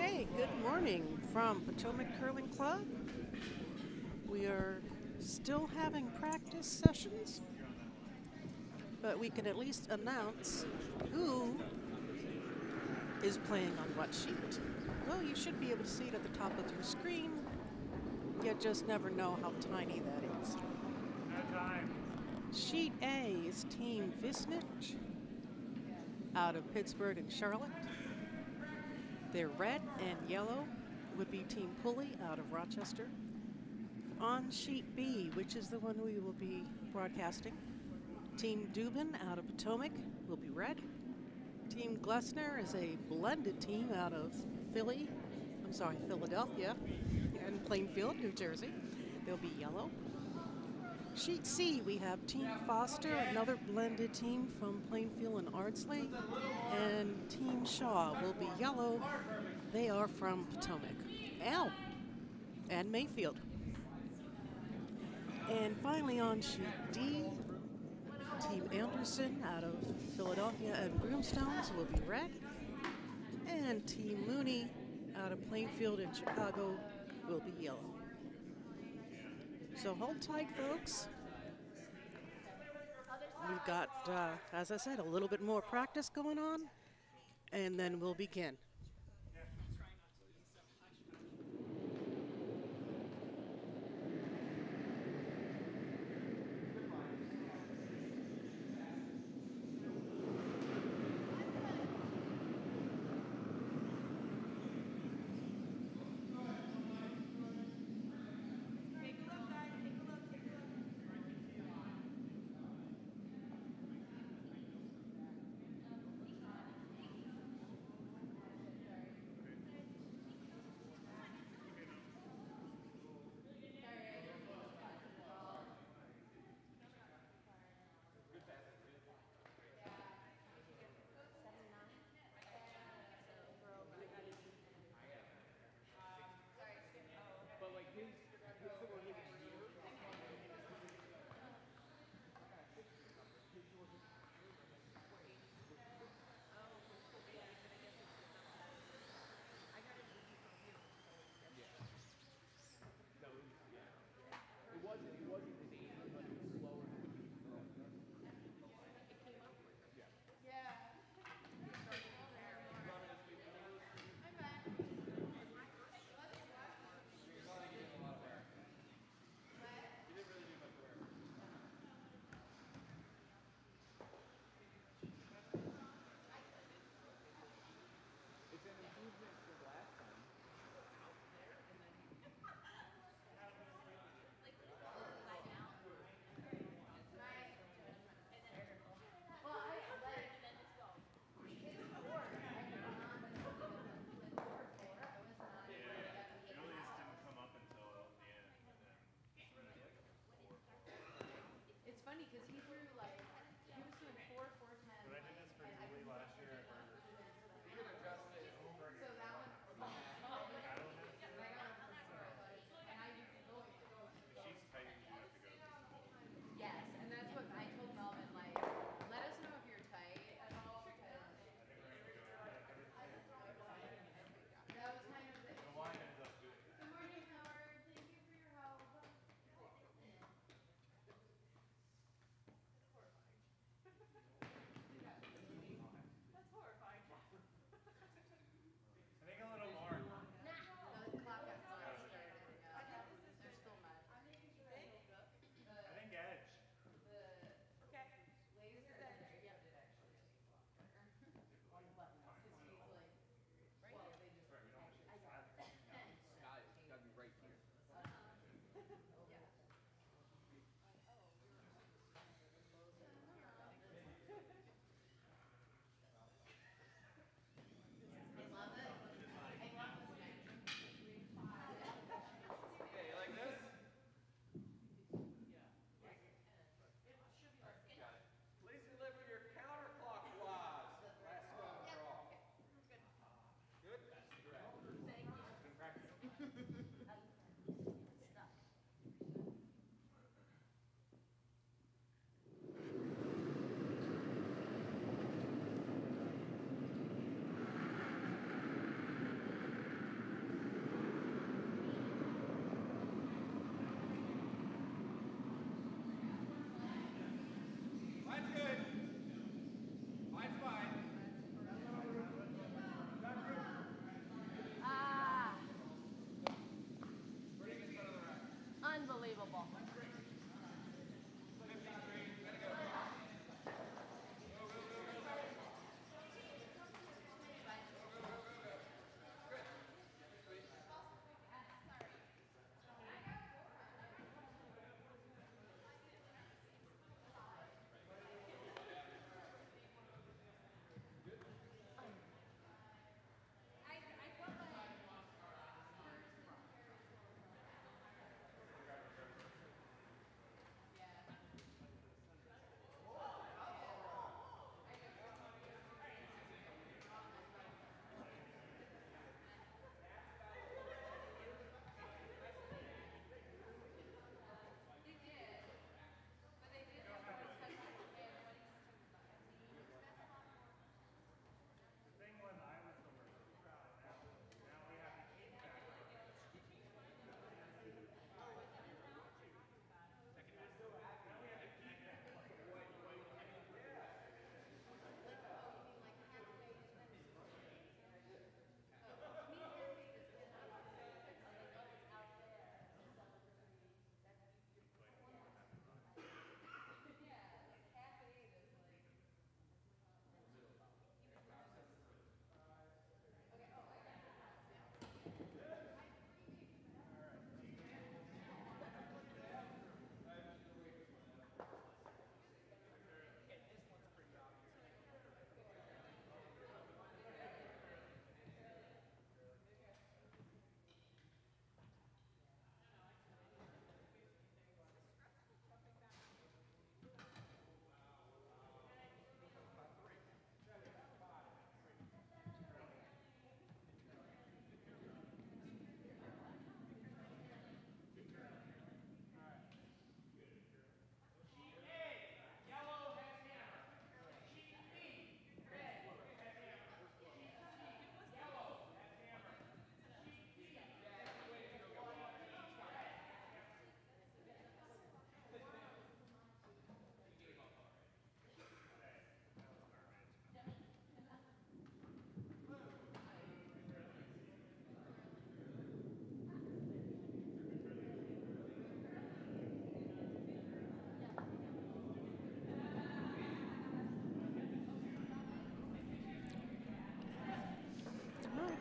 Okay, good morning from Potomac Curling Club. We are still having practice sessions, but we can at least announce who is playing on what sheet. Well, you should be able to see it at the top of your screen. You just never know how tiny that is. Sheet A is Team Visnich out of Pittsburgh and Charlotte. Their red and yellow would be Team Pulley out of Rochester. On sheet B, which is the one we will be broadcasting, Team Dubin out of Potomac will be red. Team Glessner is a blended team out of Philadelphia and Plainfield, New Jersey. They'll be yellow. Sheet C, we have Team Foster, another blended team from Plainfield and Ardsley. And Team Shaw will be yellow. They are from Potomac. Ow! And Mayfield. And finally on sheet D, Team Anderson out of Philadelphia and Broomstones will be red. And Team Mooney out of Plainfield and Chicago will be yellow. So hold tight, folks. We've got, as I said, a little bit more practice going on, and then we'll begin.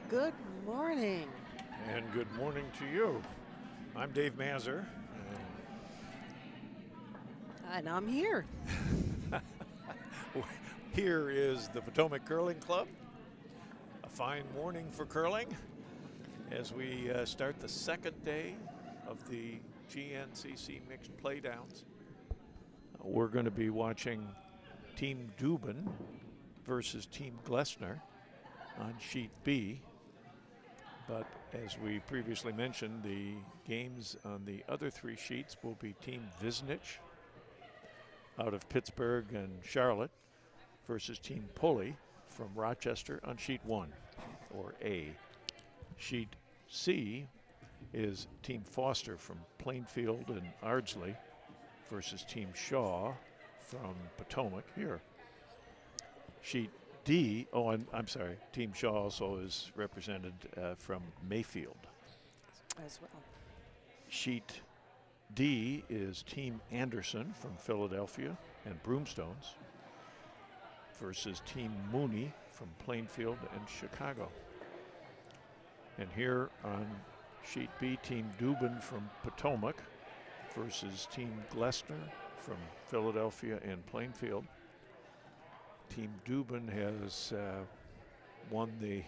Good morning. And good morning to you. I'm Dave Mazur. And I'm here. Here is the Potomac Curling Club. A fine morning for curling as we start the second day of the GNCC mixed playdowns. We're going to be watching Team Dubin versus Team Glessner on sheet B. But as we previously mentioned, the games on the other three sheets will be Team Visnich out of Pittsburgh and Charlotte versus Team Pulley from Rochester on sheet 1, or A. Sheet C is Team Foster from Plainfield and Ardsley versus Team Shaw from Potomac here. Sheet D, oh, I'm sorry, Team Shaw also is represented from Mayfield. As well. Sheet D is Team Anderson from Philadelphia and Broomstones versus Team Mooney from Plainfield and Chicago. And here on sheet B, Team Dubin from Potomac versus Team Glessner from Philadelphia and Plainfield. Team Dubin has won the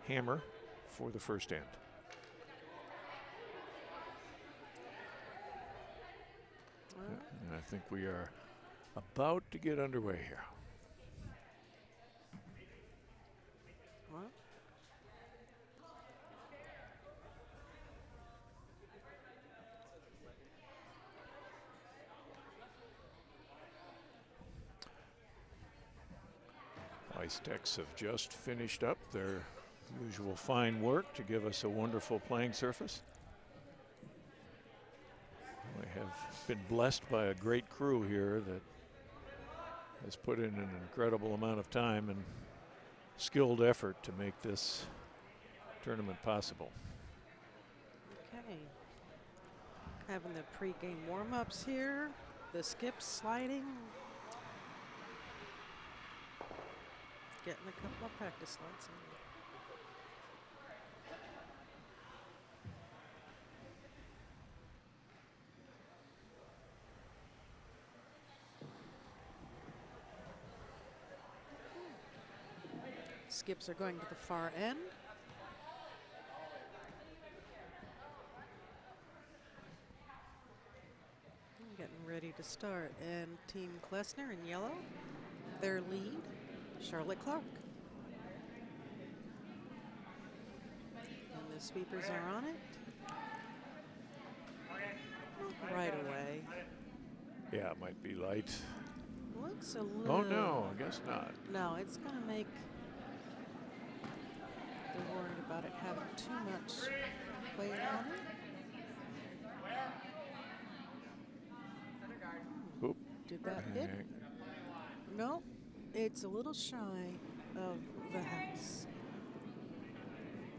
hammer for the first end. And I think we are about to get underway here. Well, Ice Techs have just finished up their usual fine work to give us a wonderful playing surface. We have been blessed by a great crew here that has put in an incredible amount of time and skilled effort to make this tournament possible. okay. Having the pre-game warm-ups here. The skips sliding. Getting a couple of practice slides in. Skips are going to the far end. Getting ready to start. And Team Glessner in yellow, their lead, Charlotte Clark. And the sweepers are on it. Right away. Yeah, it might be light. Looks a little. Oh no, I guess not. No, it's going to make. They're worried about it having too much weight on it. Oop. Did that hit? No, it's a little shy of the house.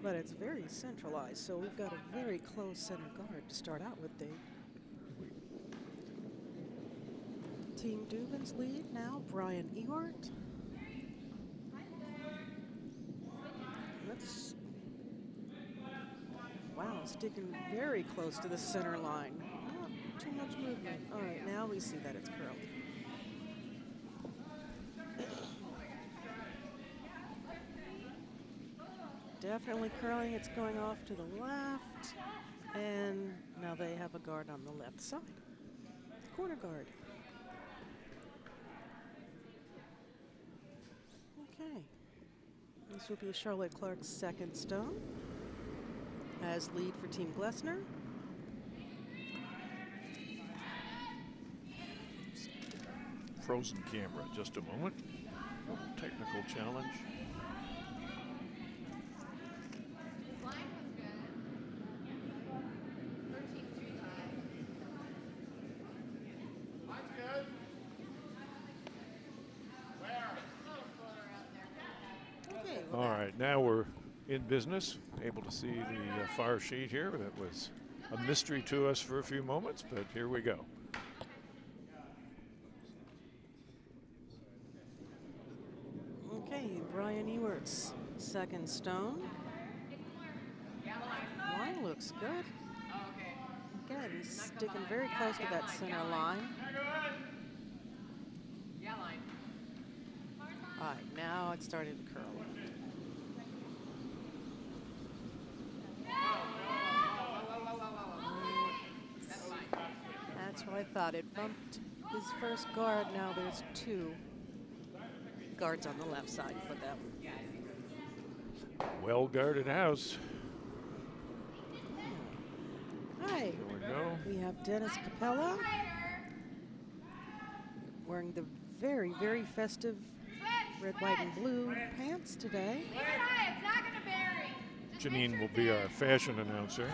But it's very centralized, so we've got a very close center guard to start out with, Dave. Team Dubin's lead now, Brian Ewart. Wow, sticking very close to the center line. Not too much movement. All right, now we see that it's curled. Definitely curling. It's going off to the left. And now they have a guard on the left side. Corner guard. Okay. This will be Charlotte Clark's second stone. As lead for Team Glessner. Frozen camera, just a moment. Technical challenge. All right, now we're in business. Able to see the far sheet here. That was a mystery to us for a few moments, but here we go. Okay, Brian Ewert's Second stone. Line looks good. Again, he's sticking very close to that center line. All right, now it's starting to curl. That's what I thought. It bumped his first guard. Now there's two guards on the left side for them. Well-guarded house. Hi. Here we go. We have Dennis Capella wearing the very, very festive red, white, and blue pants today. Janine will be our fashion announcer.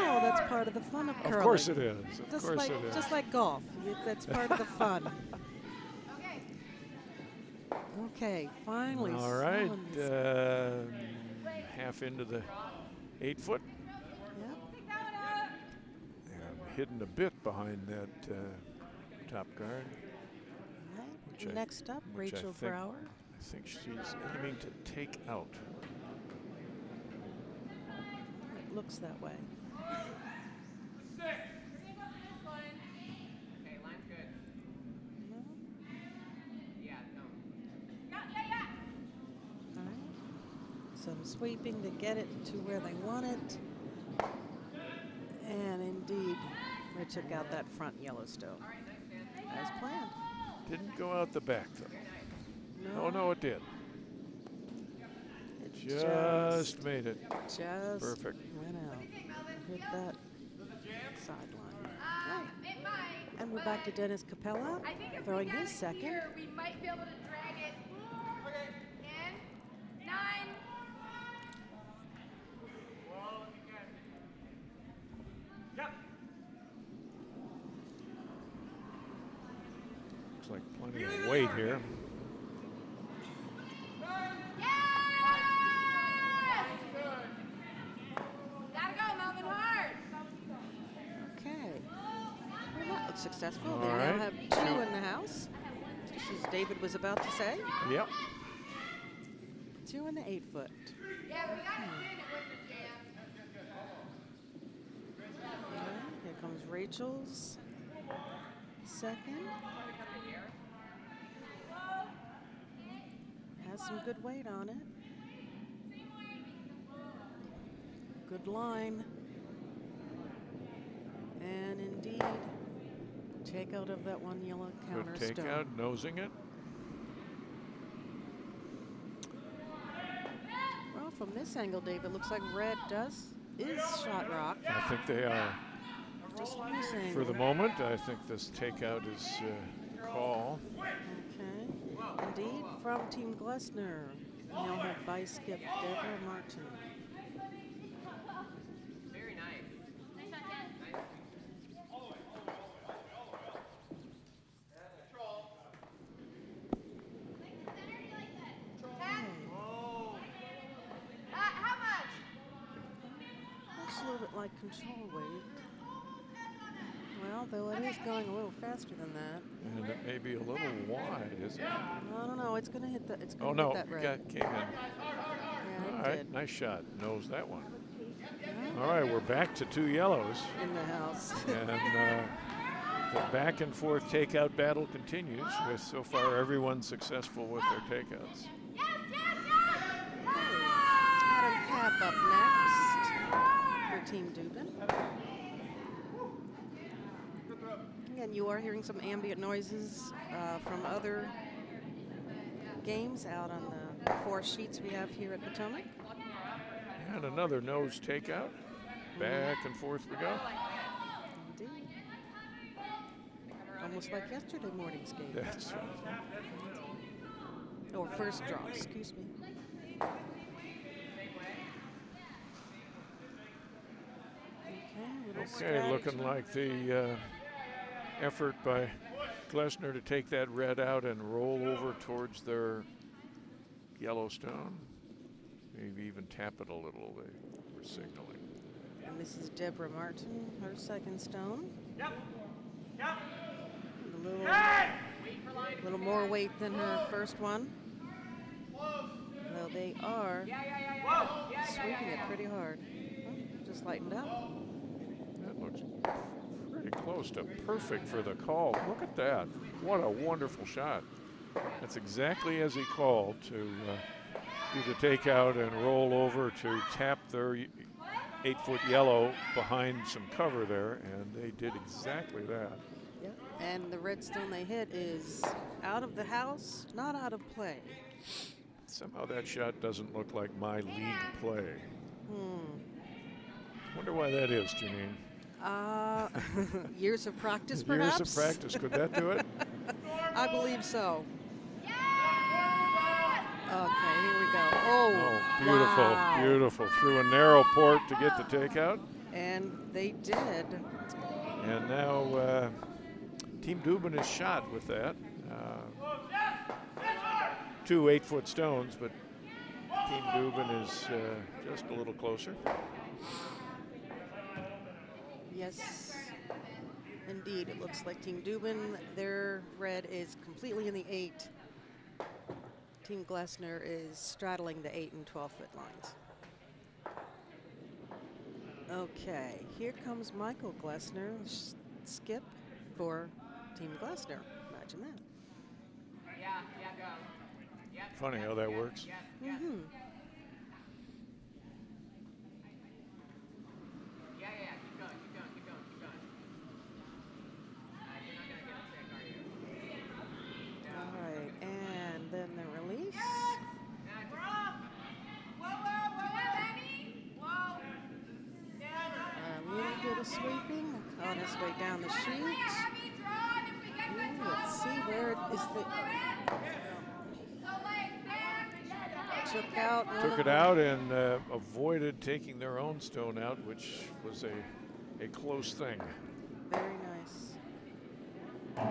Oh, that's part of the fun of curling. Of course it is. Of course it is. Just like golf. That's part of the fun. Okay, finally. All right. Half into the 8-foot. Yep. And hidden a bit behind that top guard. All right. Next up, Rachel Brower. I think she's aiming to take out. It looks that way. Some sweeping to get it to where they want it. And indeed, they took out that front Yellowstone as planned. Didn't go out the back, though. No. Oh, no, it did. It just made it. Just perfect. Went out. Hit that sideline. Right. And we're back to Dennis Capella throwing his second. Here, we might be able to drag it in. 9. Looks like plenty of weight here. Successful. All They right. now have two in the house, just as David was about to say. Yep. Two in the 8-foot. Yeah, we got to win it with the jam. Here comes Rachel's second. Has some good weight on it. Good line. And indeed, take out of that one yellow counter Good stone. takeout, nosing it. Well, from this angle, David, looks like red is shot rock. I think they are. Just from this angle. For the moment, I think this takeout is call. Okay. Indeed, from Team Glessner, we now have vice skip Deborah Martin. Very nice. How much? Looks a little bit like control weight. Well, though it is going a little faster than that. And it may be a little wide, isn't it? I don't know. It's going to hit the. It's Oh, going to no. hit that red. Came in. Yeah, All right. did. Nice shot. Knows that one. Yeah. All right. We're back to two yellows. In the house. And the back and forth takeout battle continues with so far everyone successful with their takeouts. Adam Kapp up next for Team Dubin. Again, you are hearing some ambient noises from other games out on the 4 sheets we have here at Potomac. And another nose takeout. Back and forth we go. Indeed. Almost like yesterday morning's game. That's Or first draw, excuse me. okay, looking like the effort by Glessner to take that red out and roll over towards their Yellowstone. Maybe even tap it a little. They were signaling. And this is Deborah Martin, her second stone. A little more weight than her first one. Though they are sweeping it pretty hard. Oh, just lightened up. That looks pretty close to perfect for the call. Look at that. What a wonderful shot. That's exactly as he called, to do the takeout and roll over to tap their 8-foot yellow behind some cover there, and they did exactly that. Yep. And the red stone they hit is out of the house, not out of play. Somehow that shot doesn't look like my league play. Wonder why that is, Janine. Years of practice, perhaps? Years of practice. Could that do it? I believe so. Okay, here we go. Oh, beautiful, wow. beautiful. Through a narrow port to get the takeout. And they did. And now Team Dubin is shot with that. 2 8-foot stones, but Team Dubin is just a little closer. Yes, indeed. It looks like Team Dubin, their red is completely in the 8. Team Glessner is straddling the 8 and 12-foot lines. Okay, here comes Michael Glessner, skip for Team Glessner. Imagine that. Go. Funny how that works. Mm-hmm. Keep going. You're not gonna get a trick, are you? All right, and then the release. A little bit of sweeping, on its way down the chute. Ooh, let's see where is the. Took it out and avoided taking their own stone out, which was a close thing. Very nice.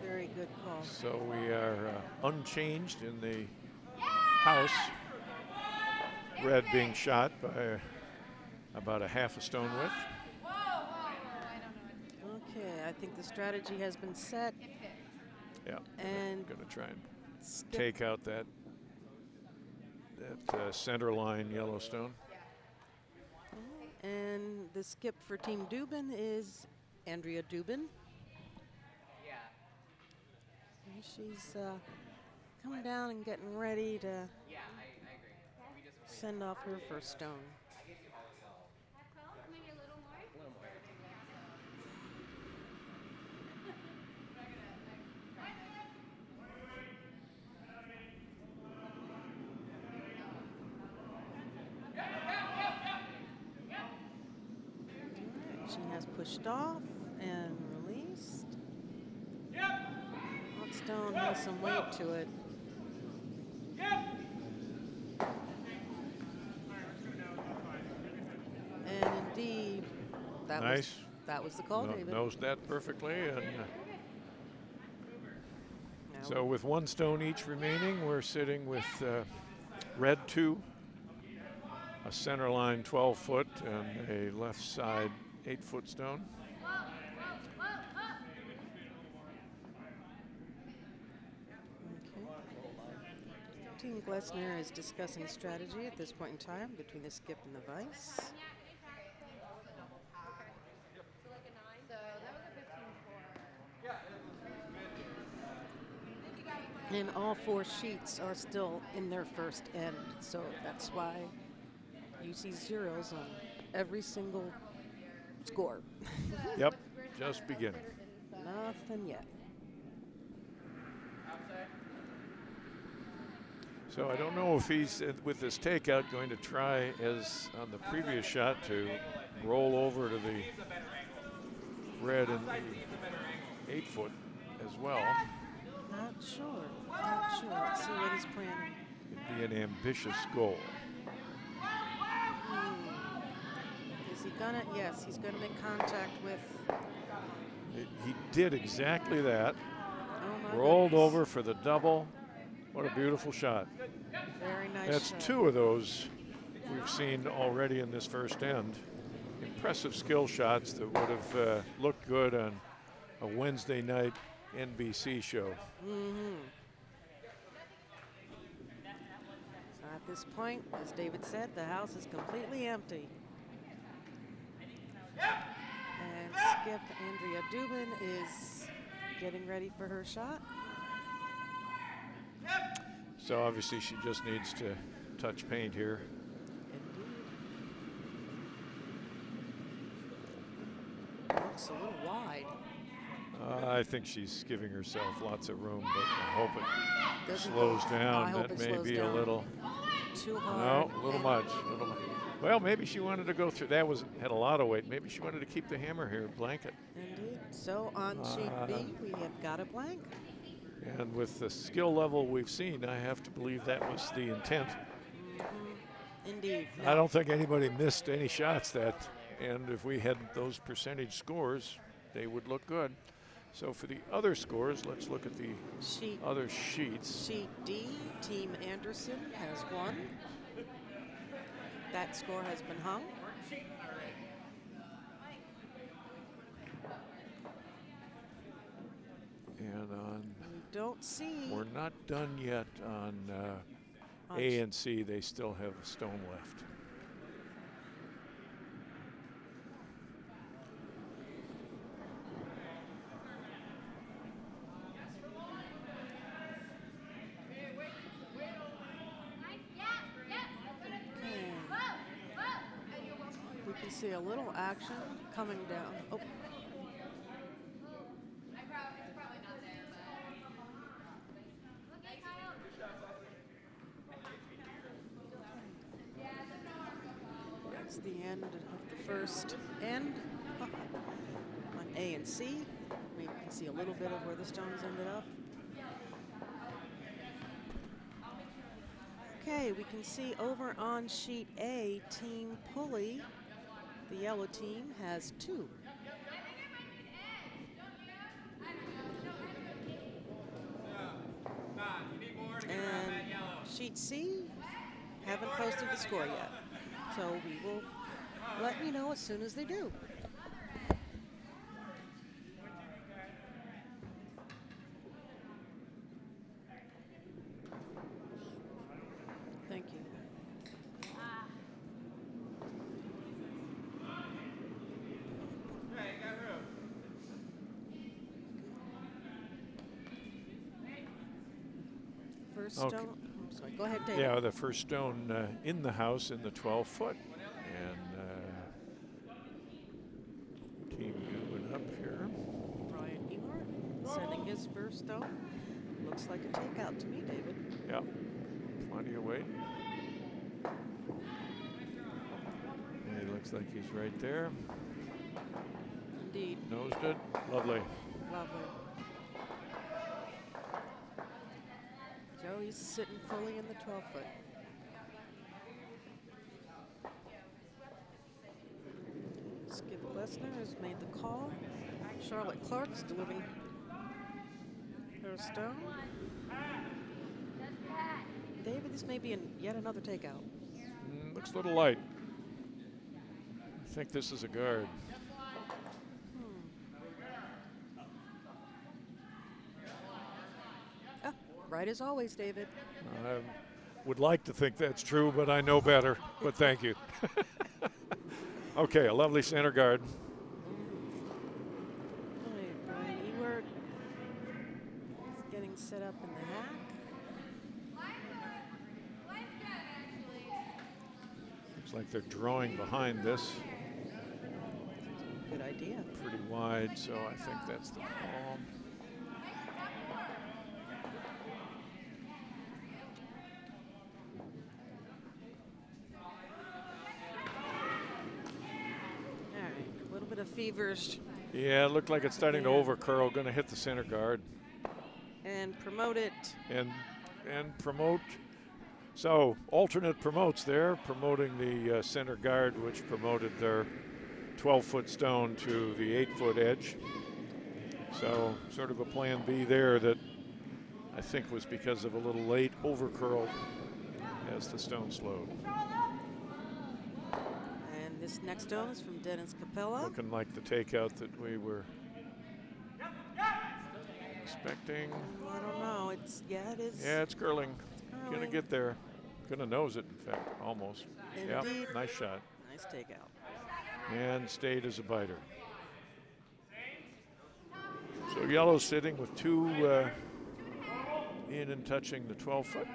Very good call. So we are unchanged in the house. Red being shot by about a half a stone width. Okay, I think the strategy has been set. Yeah, And going to try and skip. take out that center line Yellowstone. And the skip for Team Dubin is Andrea Dubin. Yeah. And she's coming down and getting ready to Yeah, I agree. We just send off her first stone. maybe a little more. She has pushed off and released. That stone has some weight to it. And indeed, Nice. that was the call, David. Knows that perfectly. And Now so with one stone each remaining, we're sitting with red 2, a center line 12-foot, and a left side 8-foot stone. Okay. Team Glessner is discussing strategy at this point in time between the skip and the vice. And all 4 sheets are still in their first end, so that's why you see zeros on every single score. Yep, just beginning. Nothing yet. So I don't know if he's, with this takeout, going to try, as on the previous shot, to roll over to the red and the 8-foot as well. Not sure. Not sure. Let's see what he's planning. It'd be an ambitious goal. Is he gonna? Yes, he's gonna make contact with. He did exactly that. Oh my Rolled goodness. over for the double. What a beautiful shot. Very nice. That's shot. 2 of those we've seen already in this first end. Impressive skill shots that would have looked good on a Wednesday night NBC show. So at this point, as David said, the house is completely empty. And skip Andrea Dubin is getting ready for her shot. So obviously she just needs to touch paint here. Indeed. Looks a little wide. I think she's giving herself lots of room, but I hope it Doesn't slows go- down. I hope That it may slows be down. a little. Too hard. No, a little and much. Well, maybe she wanted to go through. That had a lot of weight. Maybe she wanted to keep the hammer here, blanket. Indeed. So on sheet B, we have got a blank. And with the skill level we've seen, I have to believe that was the intent. Indeed. I don't think anybody missed any shots and if we had those percentage scores, they would look good. So for the other scores, let's look at the other sheets. Sheet D, Team Anderson has won. That score has been hung. And We don't see. we're not done yet on A and C. They still have a stone left. We can see a little action coming down. Oh. That's the end of the first end on A and C. Maybe you can see a little bit of where the stones ended up. Okay, we can see over on sheet A, Team Pulley, the yellow team has 2. And sheet C, haven't posted the score yet. So we will let you know as soon as they do. Thank you. First Okay. stone. Sorry, go ahead, David. Yeah, the first stone in the house in the 12-foot. And team moving up here. Brian Ewart sending his first stone. Looks like a takeout to me, David. Yeah, plenty of weight. And he looks like he's right there. Indeed. Nosed it. Lovely. Lovely. Joey's sitting fully in the 12-foot. Skip Lesnar has made the call. Charlotte Clark's delivering her stone. David, this may be yet another takeout. Looks a little light. I think this is a guard. Ah, right as always, David. I would like to think that's true, but I know better. But thank you. Okay, a lovely center guard. All right, Brian Ewart is getting set up in the hack. Looks like they're drawing behind this. Good idea. Pretty wide, so I think that's the call. All right, a little bit of feverish Yeah, it looked like it's starting to Yeah. overcurl. Going to hit the center guard and promote it. and promote. So alternate promotes there, promoting the center guard, which promoted their 12-foot stone to the 8-foot edge. So sort of a plan B there that I think was because of a little late overcurl as the stone slowed. And this next stone is from Dennis Capella. Looking like the takeout that we were expecting. I don't know. It is. Yeah, it's curling. Gonna Curling. get there. Gonna nose it, in fact, almost. Yep, Indeed. nice shot. Nice takeout. And stayed as a biter. So yellow's sitting with 2 in and touching the 12-foot.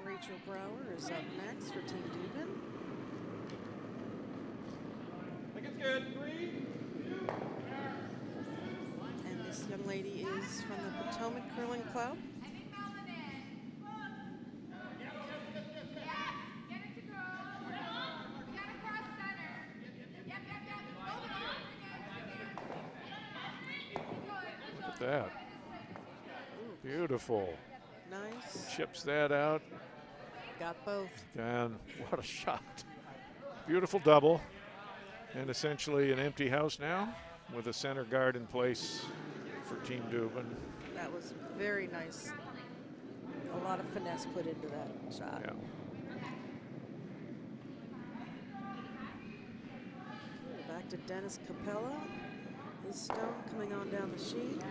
Rachel Brower is up next for Team Dubin. I think it's good. 3, 2. And this young lady is from the Potomac Curling Club. Look at that. Beautiful. Nice. Chips that out. Got both. And what a shot. Beautiful double. And essentially an empty house now with a center guard in place for Team Dubin. That was very nice. A lot of finesse put into that shot. Yeah. Back to Dennis Capella. His stone coming on down the sheet.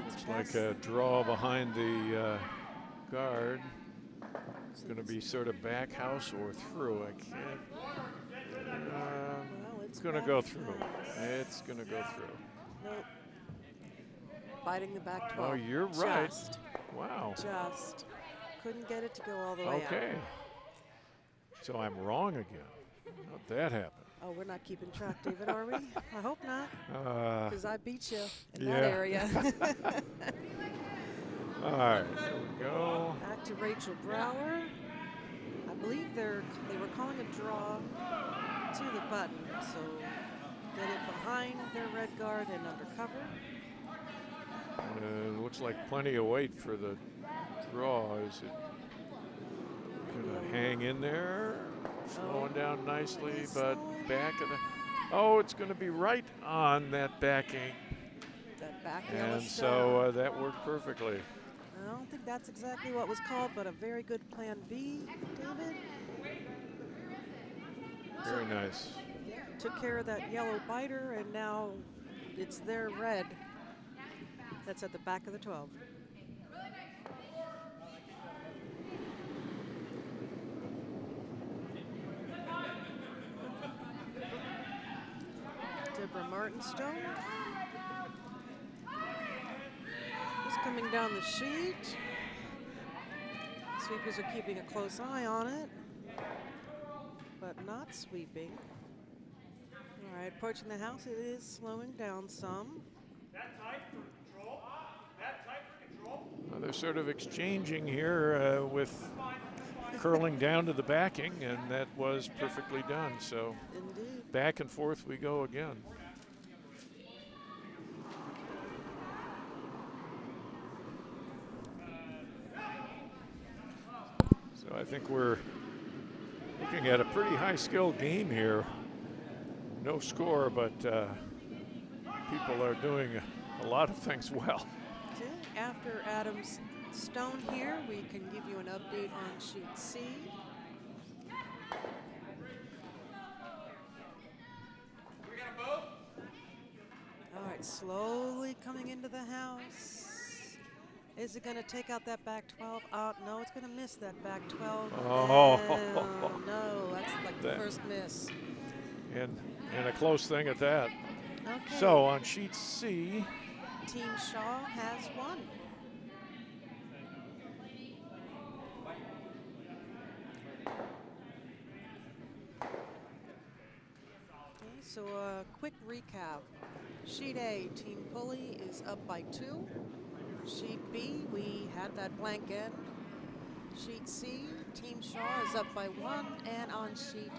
Okay, It's like a draw behind the guard. It's going to be sort of back house or through. I can't. Well, It's going to go through. It's going to go through. Nope. Biting the back 12. Oh, you're right. Just. Wow. Just. Couldn't get it to go all the way out. Okay. So I'm wrong again. How'd that happen? Oh, we're not keeping track, David, are we? I hope not, because I beat you in yeah. that area. All right, here we go. Back to Rachel Brower. I believe they were calling a draw to the button, so get it behind their red guard and undercover. Looks like plenty of weight for the draw. Is it gonna hang in there? Slowing down nicely, but back of the. Oh, it's going to be right on that backing. That back And so that worked perfectly. I don't think that's exactly what was called, but a very good plan B, David. Very nice. Took care of that yellow biter, and now it's their red that's at the back of the 12. Deborah Martinstone. He's coming down the sheet. Sweepers are keeping a close eye on it, but not sweeping. All right, approaching the house, it is slowing down some. That tight for control. That tight for control. Well, they're sort of exchanging here with curling down to the backing, and that was perfectly done. So Indeed. back and forth we go again. So I think we're looking at a pretty high skill game here. No score, but people are doing a lot of things well. Okay, after Adam's stone here, we can give you an update on sheet C. All right, slowly coming into the house. Is it going to take out that back 12? No, it's going to miss that back 12. Oh. No, that's like the first miss. And a close thing at that. Okay. So on sheet C, Team Shaw has won. Okay, so a quick recap. Sheet A, Team Pulley is up by 2. Sheet B, we had that blank end. Sheet C, Team Shaw is up by 1. And on sheet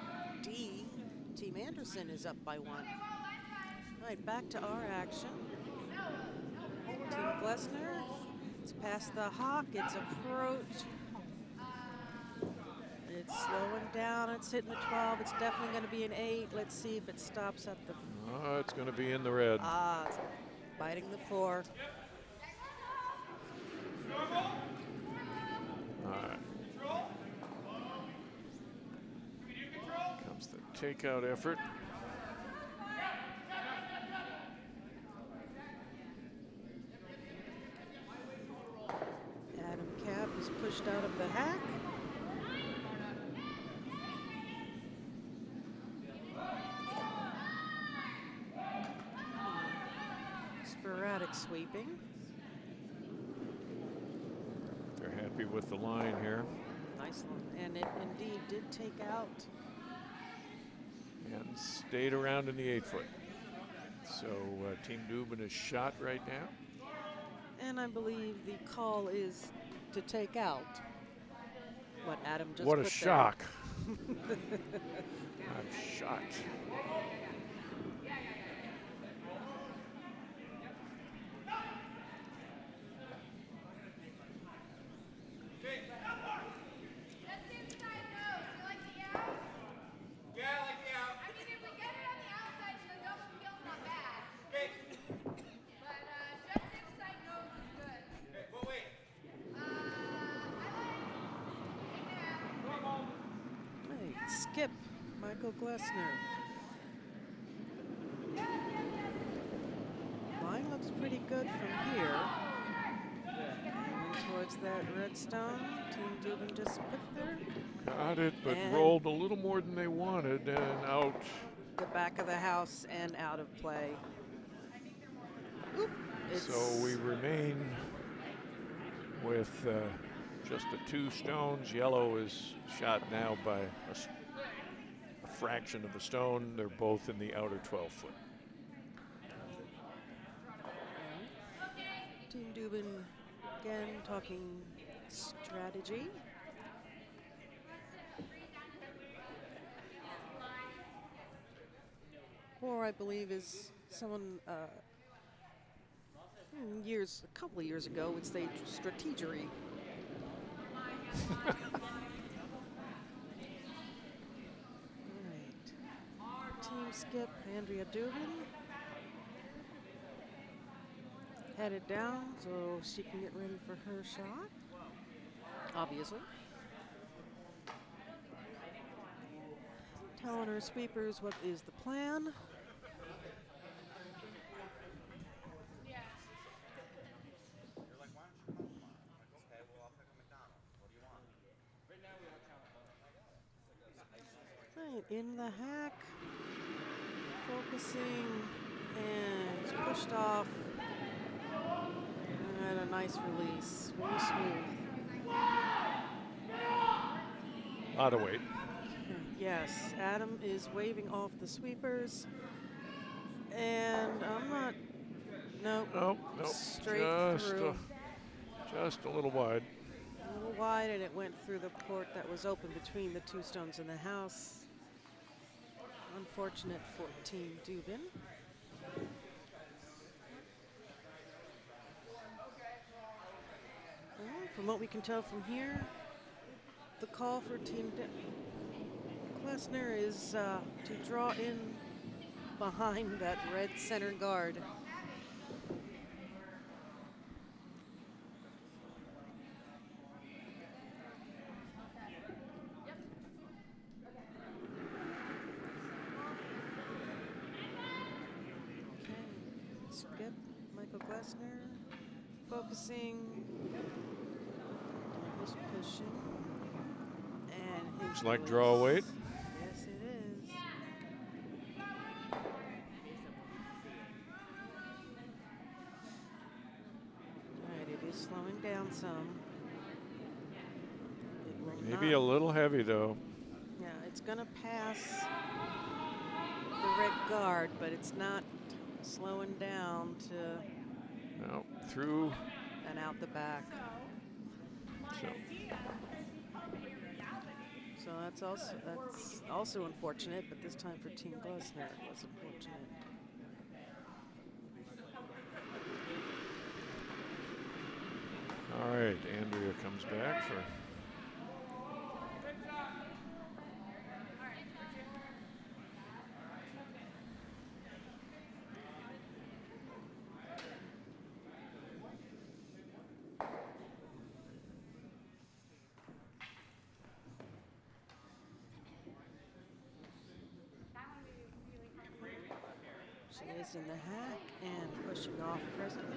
D, Team Anderson is up by 1. All right, back to our action. Team Glessner, it's past the hawk, it's approach. It's slowing down, it's hitting the 12, it's definitely going to be an 8. Let's see if it stops at the... it's going to be in the red. It's biting the 4. All right. takeout effort. Adam Cap is pushed out of the hack. Sporadic sweeping. They're happy with the line here. Nice line. And it indeed did take out. And stayed around in the 8-foot. So Team Dubin is shot right now. And I believe the call is to take out what Adam just What a put shock. I'm shocked. Skip, Michael Glessner. Line looks pretty good from here. Aiming towards that redstone. Team Dubin just put there. Got it, but And rolled a little more than they wanted and out. The back of the house and out of play. Oop, So we remain with just the 2 stones. Yellow is shot now by a fraction of the stone. They're both in the outer 12-foot. Team Dubin again talking strategy. Or I believe is someone a couple of years ago would say strategery. Right. Team skip, Andrea Dubin. Headed down so she can get ready for her shot, obviously. Telling her sweepers what is the plan. Right, in the hack, focusing, and it's pushed off. And a nice release, really smooth. A lot of weight. Yes, Adam is waving off the sweepers. And I'm not, nope. Straight through. Just a little wide. A little wide, and it went through the port that was open between the 2 stones in the house. Unfortunate for Team Dubin. Well, from what we can tell from here, the call for Team Glessner is to draw in behind that red center guard. Skip, Michael Glessner, focusing on his pushing, and his Looks like release. draw weight. Yes, it is. All right, it is slowing down some. It will Maybe not, a little heavy though. yeah, it's gonna pass the red guard, but it's not slowing down to No, through. and out the back. So that's also unfortunate, but this time for Team Glessner it was unfortunate. All right, Andrea comes back for. is in the hack and pushing off presently.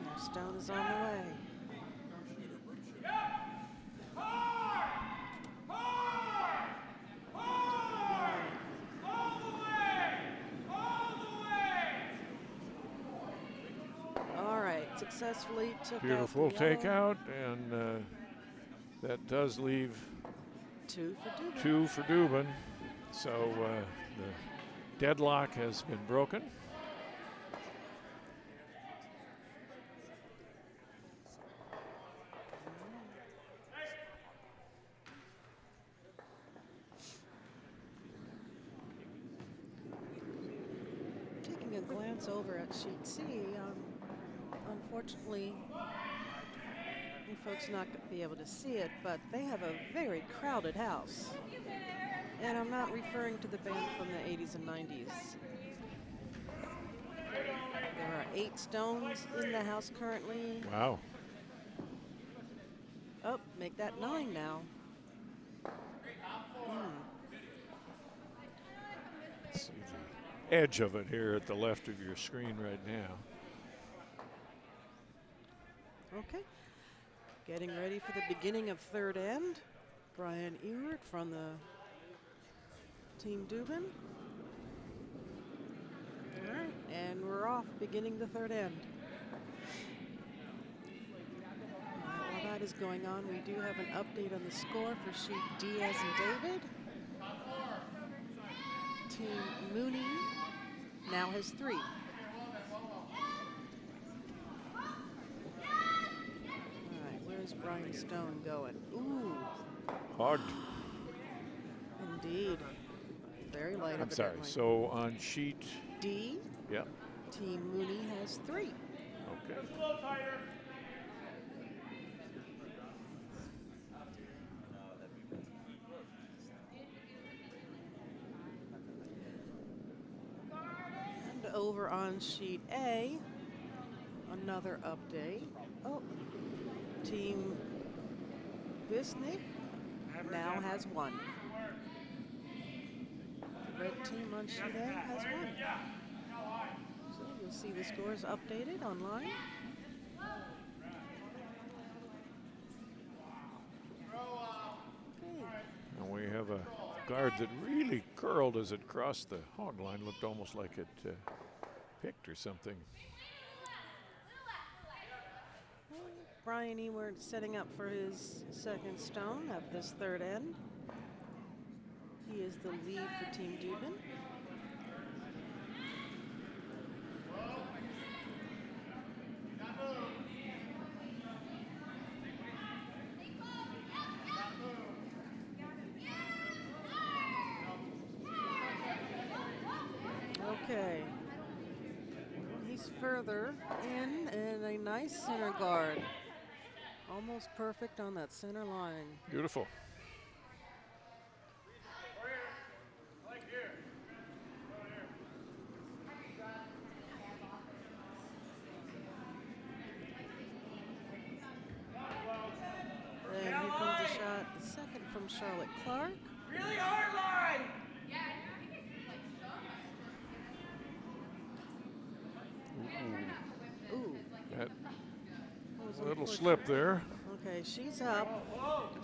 Now Stone is on the way. All right, successfully took Beautiful out the yellow. takeout, and that does leave 2 for Dubin. 2 for Dubin. So the deadlock has been broken. Taking a glance over at sheet C, unfortunately, you folks not going to be able to see it, but they have a very crowded house. And I'm not referring to the band from the 80s and 90s. There are 8 Stones in the house currently. Wow. Oh, make that 9 now. See the edge of it here at the left of your screen right now. Okay. Getting ready for the beginning of third end. Brian Ewert from the Team Dubin. All right, and we're off, beginning the third end. While that is going on, we do have an update on the score for sheet D as in David. Team Mooney now has 3. Where's Brian Stone going? Ooh. Hogged. Indeed. Very light. I'm sorry. So on sheet D, yep. Team Mooney has 3. Okay. Just a little tighter. And over on sheet A, another update. Oh, Team Bisnick now has 1. The red team on sheet A has 1. So you'll see the scores updated online. Okay. And we have a guard that really curled as it crossed the hog line. Looked almost like it picked or something. Brian Ewert setting up for his second stone of this third end. He is the lead for Team Dubin. Okay. He's further in and a nice center guard. Almost perfect on that center line. Beautiful. And here comes the shot, the second from Charlotte Clark. Really hard line. Ooh, That was little unfortunate. slip there. Okay, she's up.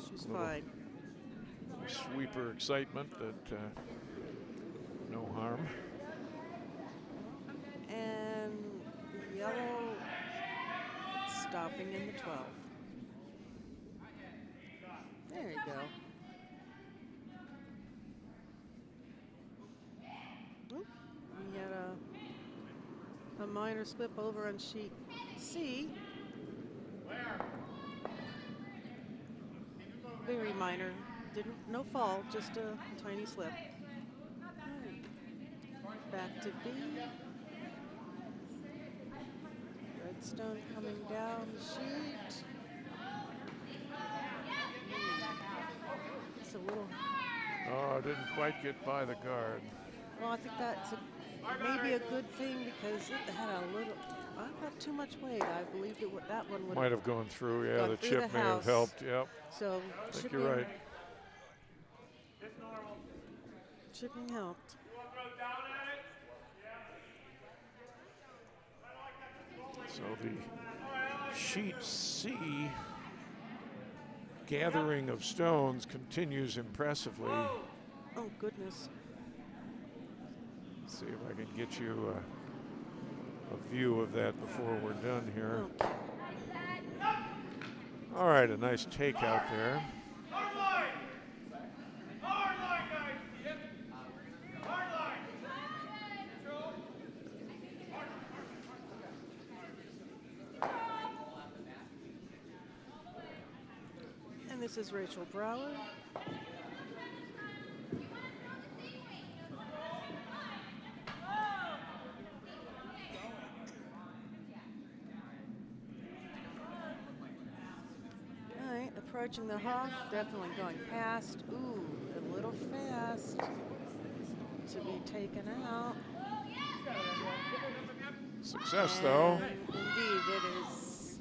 She's Little- fine. Sweeper excitement that no harm. And yellow stopping in the 12. There you go. Oop, we had a minor slip over on sheet C. Very minor. No fall, just a tiny slip. Back to B. Redstone coming down the sheet. It's a little. Oh, didn't quite get by the guard. Well, I think that's maybe a good thing because it had a little. I've got too much weight. I believed that one would. Might have gone through. Yeah, Gone the through chip the may have house. helped. Yep. So I think you're right. chipping helped. So the sheet C gathering of stones continues impressively. Oh, goodness. See if I can get you a view of that before we're done here. Okay. All right, a nice takeout there. And this is Rachel Brower. All right, approaching the hawk, definitely going past. Ooh, a little fast to be taken out. Success, though. And indeed, it is.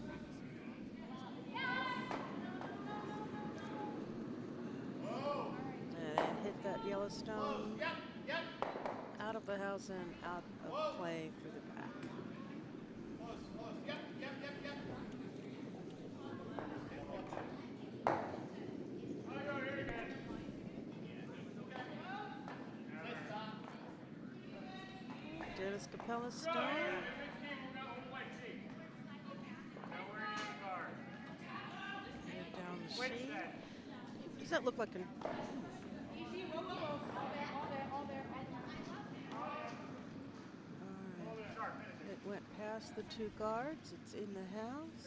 And it hit that Yellowstone out of the house and out of play through the back. Dennis Capella's stone. Head down the sheet. Does that look like an... It went past the two guards. It's in the house.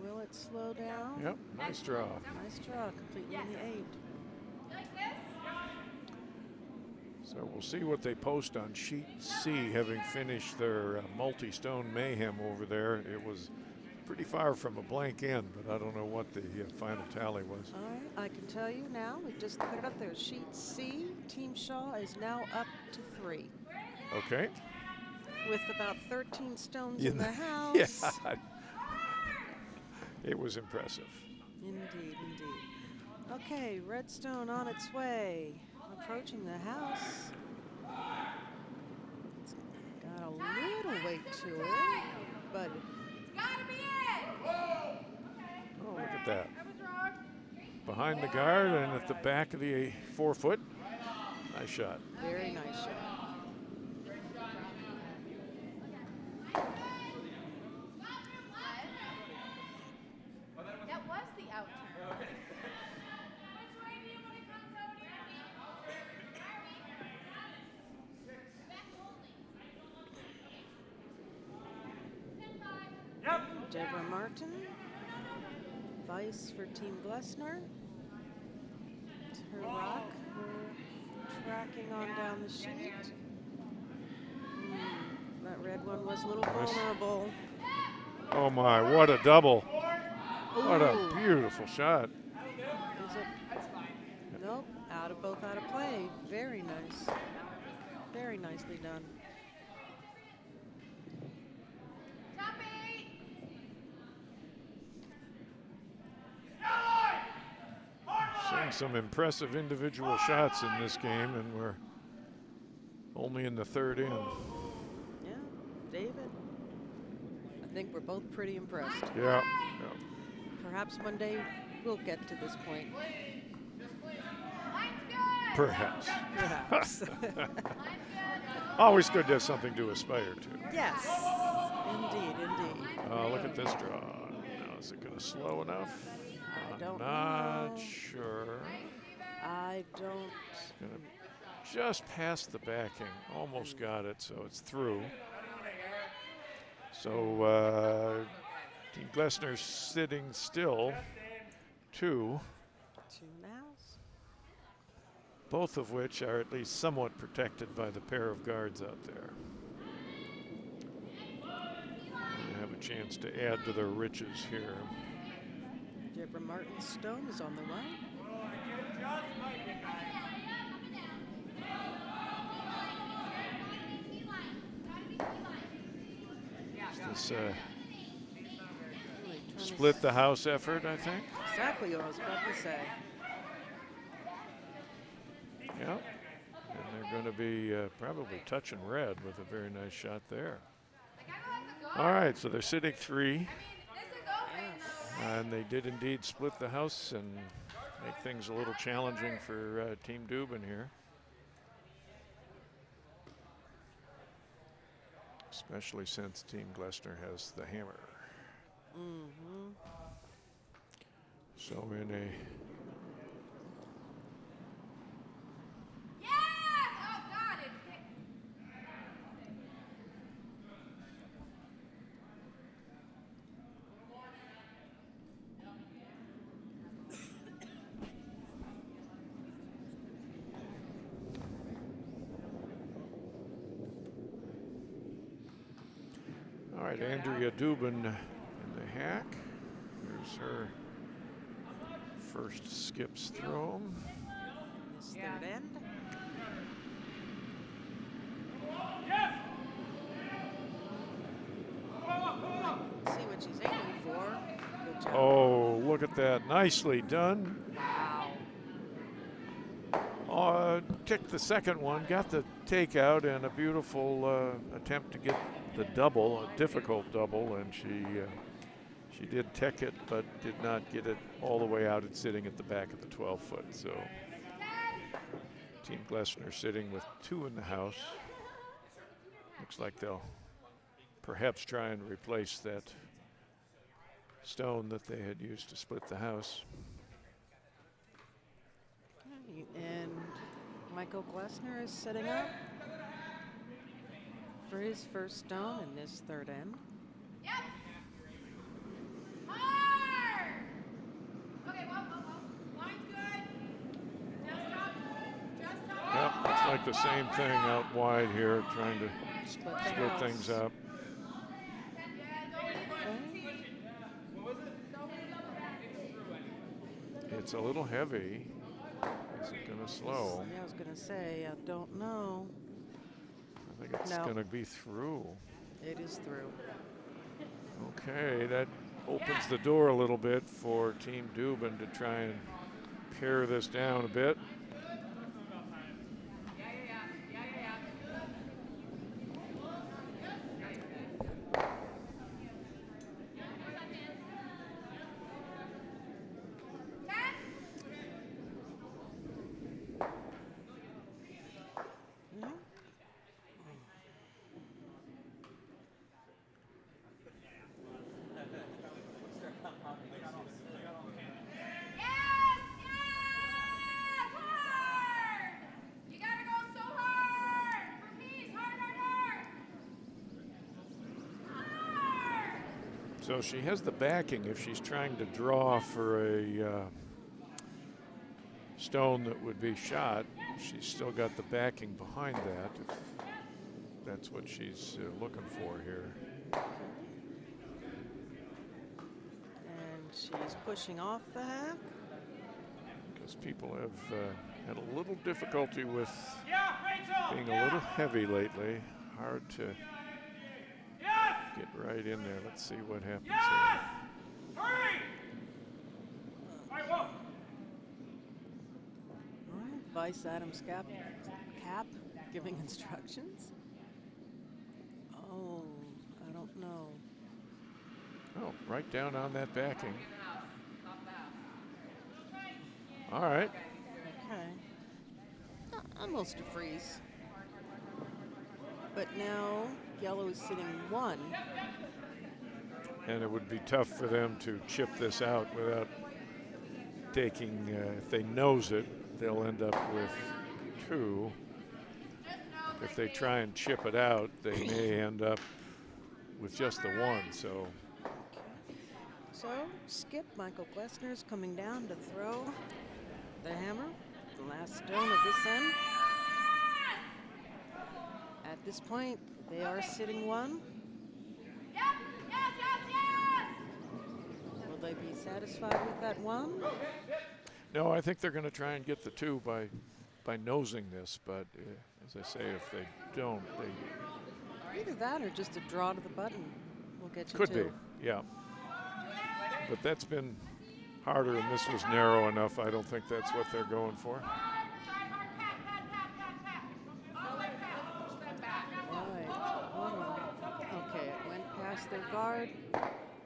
Will it slow down? Yep, nice draw. Nice draw, completely in the 8. So we'll see what they post on sheet C, having finished their multi-stone mayhem over there. It was pretty far from a blank end, but I don't know what the final tally was. All right, I can tell you now. We just put it up there. Sheet C, Team Shaw is now up to 3. Okay. With about 13 stones Yeah. in the house. Yeah. It was impressive. Indeed, indeed. Okay, Redstone on its way. Approaching the house. It's got a little weight to it, but Oh, look at that. Behind the guard and at the back of the 4-foot. Nice shot. very nice shot. That was the out turn. Deborah Martin, vice for Team Glessner. It's her rock. We're tracking on down the sheet. That red one was a little Nice. vulnerable. Oh my, what a double. What a Ooh. beautiful shot. Is it? Nope, both out of play. Very nice. Very nicely done. Seeing some impressive individual shots in this game, and we're only in the 3rd inning. Yeah, David. I think we're both pretty impressed. Yeah. Perhaps one day we'll get to this point. Perhaps. Perhaps. Always good to have something to aspire to. Yes. Indeed, indeed. Look at this draw. Now, is it going to slow enough? I don't Not know. sure. I don't. Going to just past the backing. Almost got it, so it's through. So Team Glessner's sitting still. 2. 2 nows. Both of which are at least somewhat protected by the pair of guards out there. They have a chance to add to their riches here. Deborah Martin's stone is on the way. This split the house effort, I think. Exactly what I was about to say. Yeah. And they're going to be probably touching red with a very nice shot there. All right, so they're sitting 3. And they did indeed split the house and make things a little challenging for Team Dubin here. Especially since Team Glessner has the hammer. Mm-hmm. So in a all right, Andrea Dubin in the hack. Here's her first skips throw. This third end. See what she's aiming for. Good job. Oh, look at that. Nicely done. Wow. Ticked the second one, got the takeout, and a beautiful attempt to get the double, a difficult double, and she did tick it, but did not get it all the way out. It's sitting at the back of the 12-foot. So Team Glessner sitting with 2 in the house. Looks like they'll perhaps try and replace that stone that they had used to split the house. And Michael Glessner is setting up for his first stone in this third end. Yep. Hard. Okay, well. Line's good. Just up. Yep, it's like the same thing out wide here, trying to split house. things up. It's a little heavy. Is it going to slow? Yeah, I was going to say, I don't know. I think it's going to be through. It is through. Okay, that opens the door a little bit for Team Dubin to try and pare this down a bit. So she has the backing if she's trying to draw for a stone that would be shot. She's still got the backing behind that, if that's what she's looking for here. And she's pushing off the hack. Because people have had a little difficulty with being a little heavy lately. Hard to get right in there. Let's see what happens here. All right, Vice Adams Cap giving instructions. Oh, I don't know. Oh, right down on that backing. All right. Okay. Almost a freeze. But now yellow is sitting 1. And it would be tough for them to chip this out without taking, if they nose it, they'll end up with 2. If they try and chip it out, they may end up with just the 1. So Skip Michael Glessner is coming down to throw the hammer, the last stone of this end. At this point, they are sitting 1. Will they be satisfied with that 1? no, I think they're going to try and get the 2 by nosing this. But as I say, if they don't, they either that or just a draw to the button will get you could 2. be, yeah. But that's been harder, and this was narrow enough. I don't think that's what they're going for. past their guard.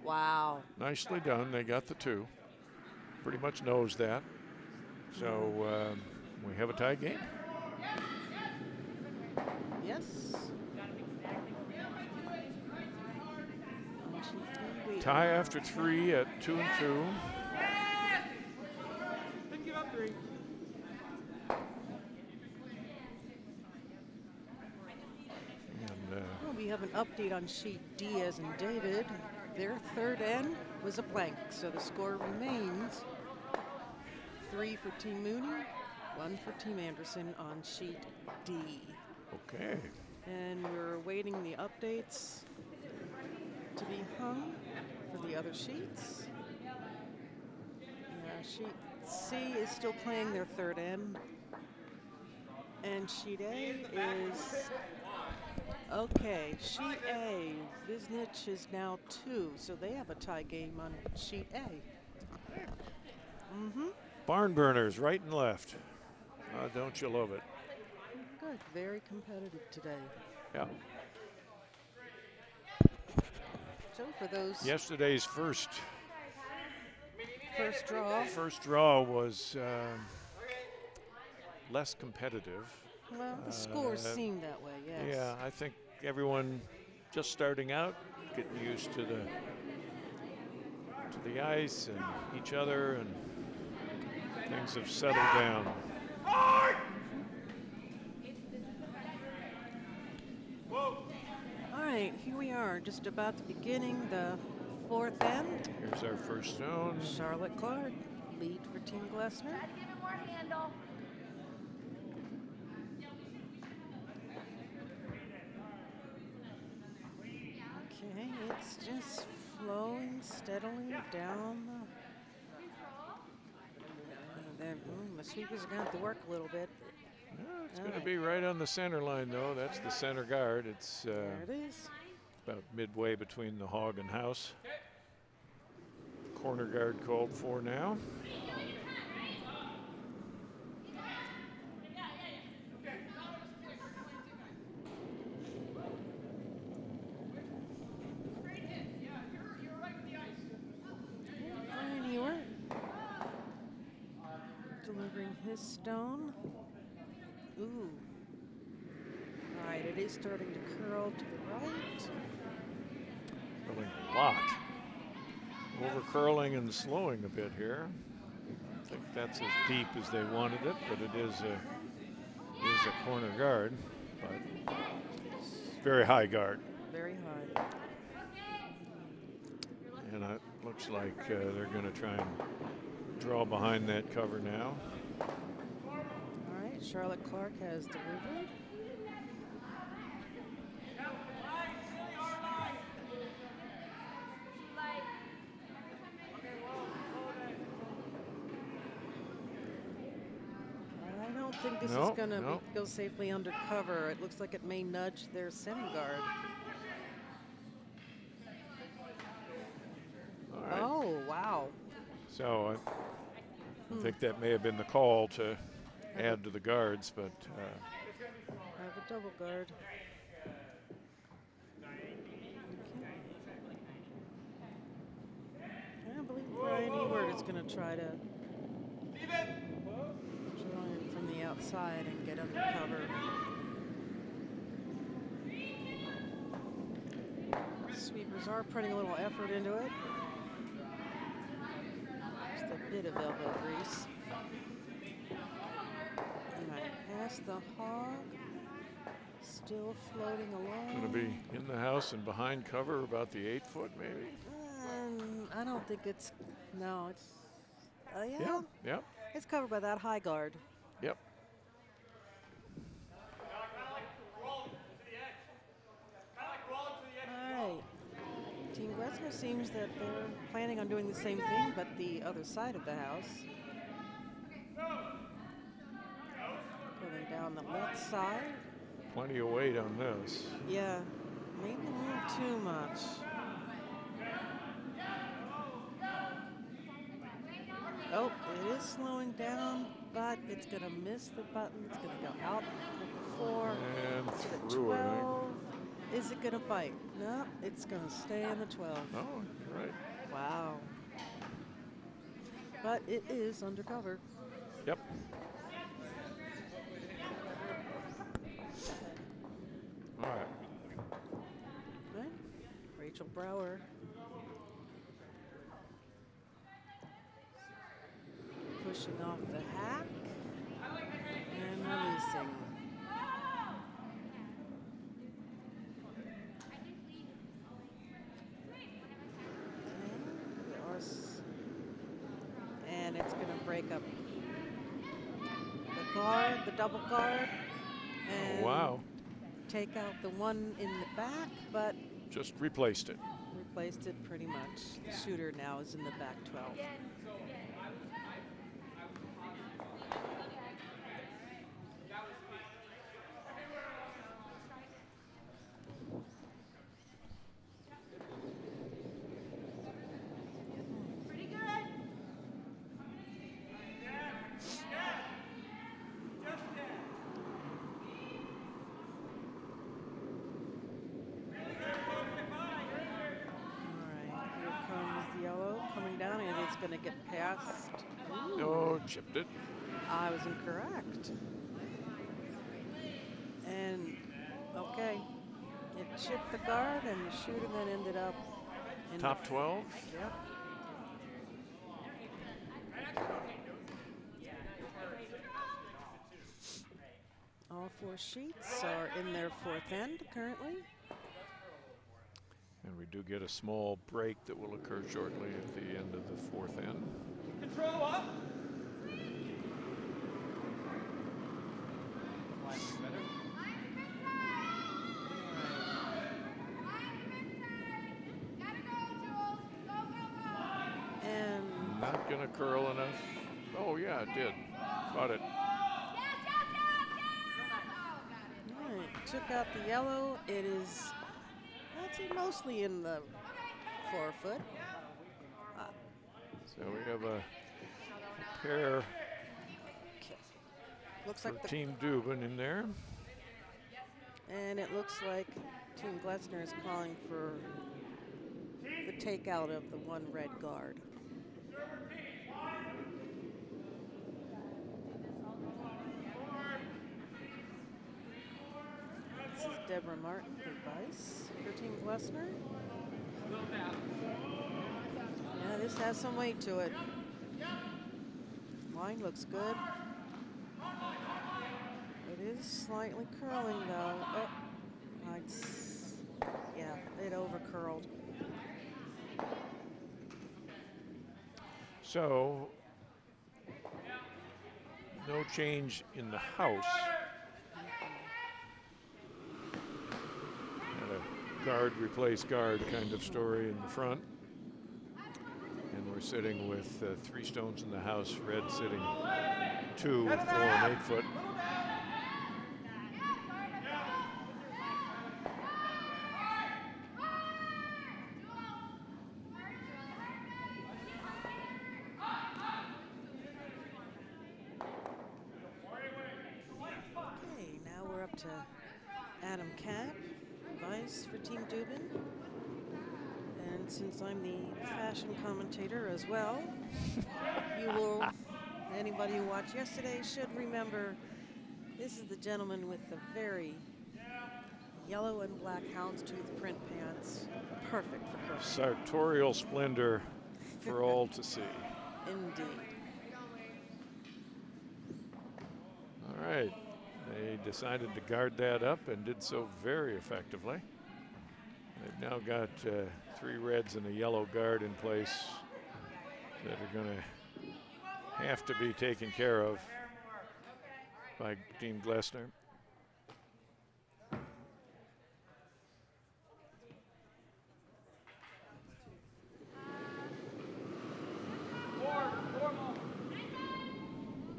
Wow. Nicely done. They got the 2. Pretty much knows that. So we have a tie game. Yes. Tie after 3 at 2-2. Didn't give up 3. And Well, we have an update on sheet D as in David. Their third end was a blank, so the score remains 3 for Team Mooney, 1 for Team Anderson on sheet D. okay. And we're awaiting the updates to be hung for the other sheets. Sheet C is still playing their third end. And sheet A is, okay, sheet A, Visnich is now 2, so they have a tie game on sheet A. Barn burners right and left. Don't you love it? Good, very competitive today. Yeah. So for those Yesterday's first draw, was less competitive. well, the scores seem that way, yes. Yeah, I think everyone just starting out, getting used to the ice and each other, and things have settled down. All right, here we are, just about the beginning, the fourth end. Here's our first zone. Charlotte Clark, lead for Team Glessner. Gotta give it more handle. Okay, it's just flowing steadily down the sweepers are going to have to work a little bit. Yeah, it's going to be right on the center line, though. That's the center guard. It's There it is. about midway between the hog and house. Corner guard called for now. Brian Ewer delivering his stone. Ooh. All right, it is starting to curl to the right. Curling a lot. Over curling and slowing a bit here. I think that's as deep as they wanted it, but it is a corner guard, but very high guard. Very high. And it looks like they're going to try and draw behind that cover now. All right, Charlotte Clark has delivered. I don't think this is going to go safely under cover. It looks like it may nudge their center guard. All right. Oh, wow. So I think that may have been the call to add to the guards, but I have a double guard. Okay. I believe Brian Ewert is going to try to join from the outside and get under cover. Sweepers are putting a little effort into it. Just a bit of elbow grease. All right, past the hog. Still floating along. going to be in the house and behind cover about the 8 foot maybe. I don't think it's, no, it's, yeah. Yeah. Yep. It's covered by that high guard. Yep. All right. Team Glessner seems that they're planning on doing the same thing, but the other side of the house. Going down the left side. Plenty of weight on this. Yeah, maybe a little too much. Oh, it is slowing down, but it's going to miss the button. It's going to go out at the 4 And to the through, I think. 12. Is it going to bite? No, it's going to stay in the 12. Oh, right. Wow. But it is undercover. Yep. All right. Right? Rachel Brower. Pushing off the hack and releasing. And it's going to break up the guard, the double guard, and Wow. take out the one in the back, but Just replaced it. replaced it pretty much. The shooter now is in the back 12. Going to get past. Ooh. Oh, chipped it. I was incorrect. And okay, it chipped the guard, and the shooter then ended up in Top 12. Yep. All 4 sheets are in their 4th end currently. And we do get a small break that will occur shortly at the end of the 4th end. Control up. And not gonna curl enough. Oh yeah, it did. Caught it. right, took out the yellow. It is mostly in the 4-foot. So we have a pair Okay. Looks for like the Team Dubin in there. And it looks like Team Glessner is calling for the takeout of the one red guard. This is Deborah Martin for Vice for Team Glessner. Yeah, this has some weight to it. Line looks good. It is slightly curling though. Oh, yeah, it over curled. So no change in the house. Had a guard replace guard kind of story in the front. And we're sitting with 3 stones in the house, red sitting 2, 4, and 8 foot. Okay, now we're up to Adam Kapp, Vice for Team Dubin. And since I'm the fashion commentator as well, anybody who watched yesterday should remember this is the gentleman with the very yellow and black houndstooth print pants. Perfect for curling. Sartorial splendor for all to see. Indeed. All right, they decided to guard that up and did so very effectively. They've now got 3 reds and a yellow guard in place that are going to have to be taken care of by Team Glessner.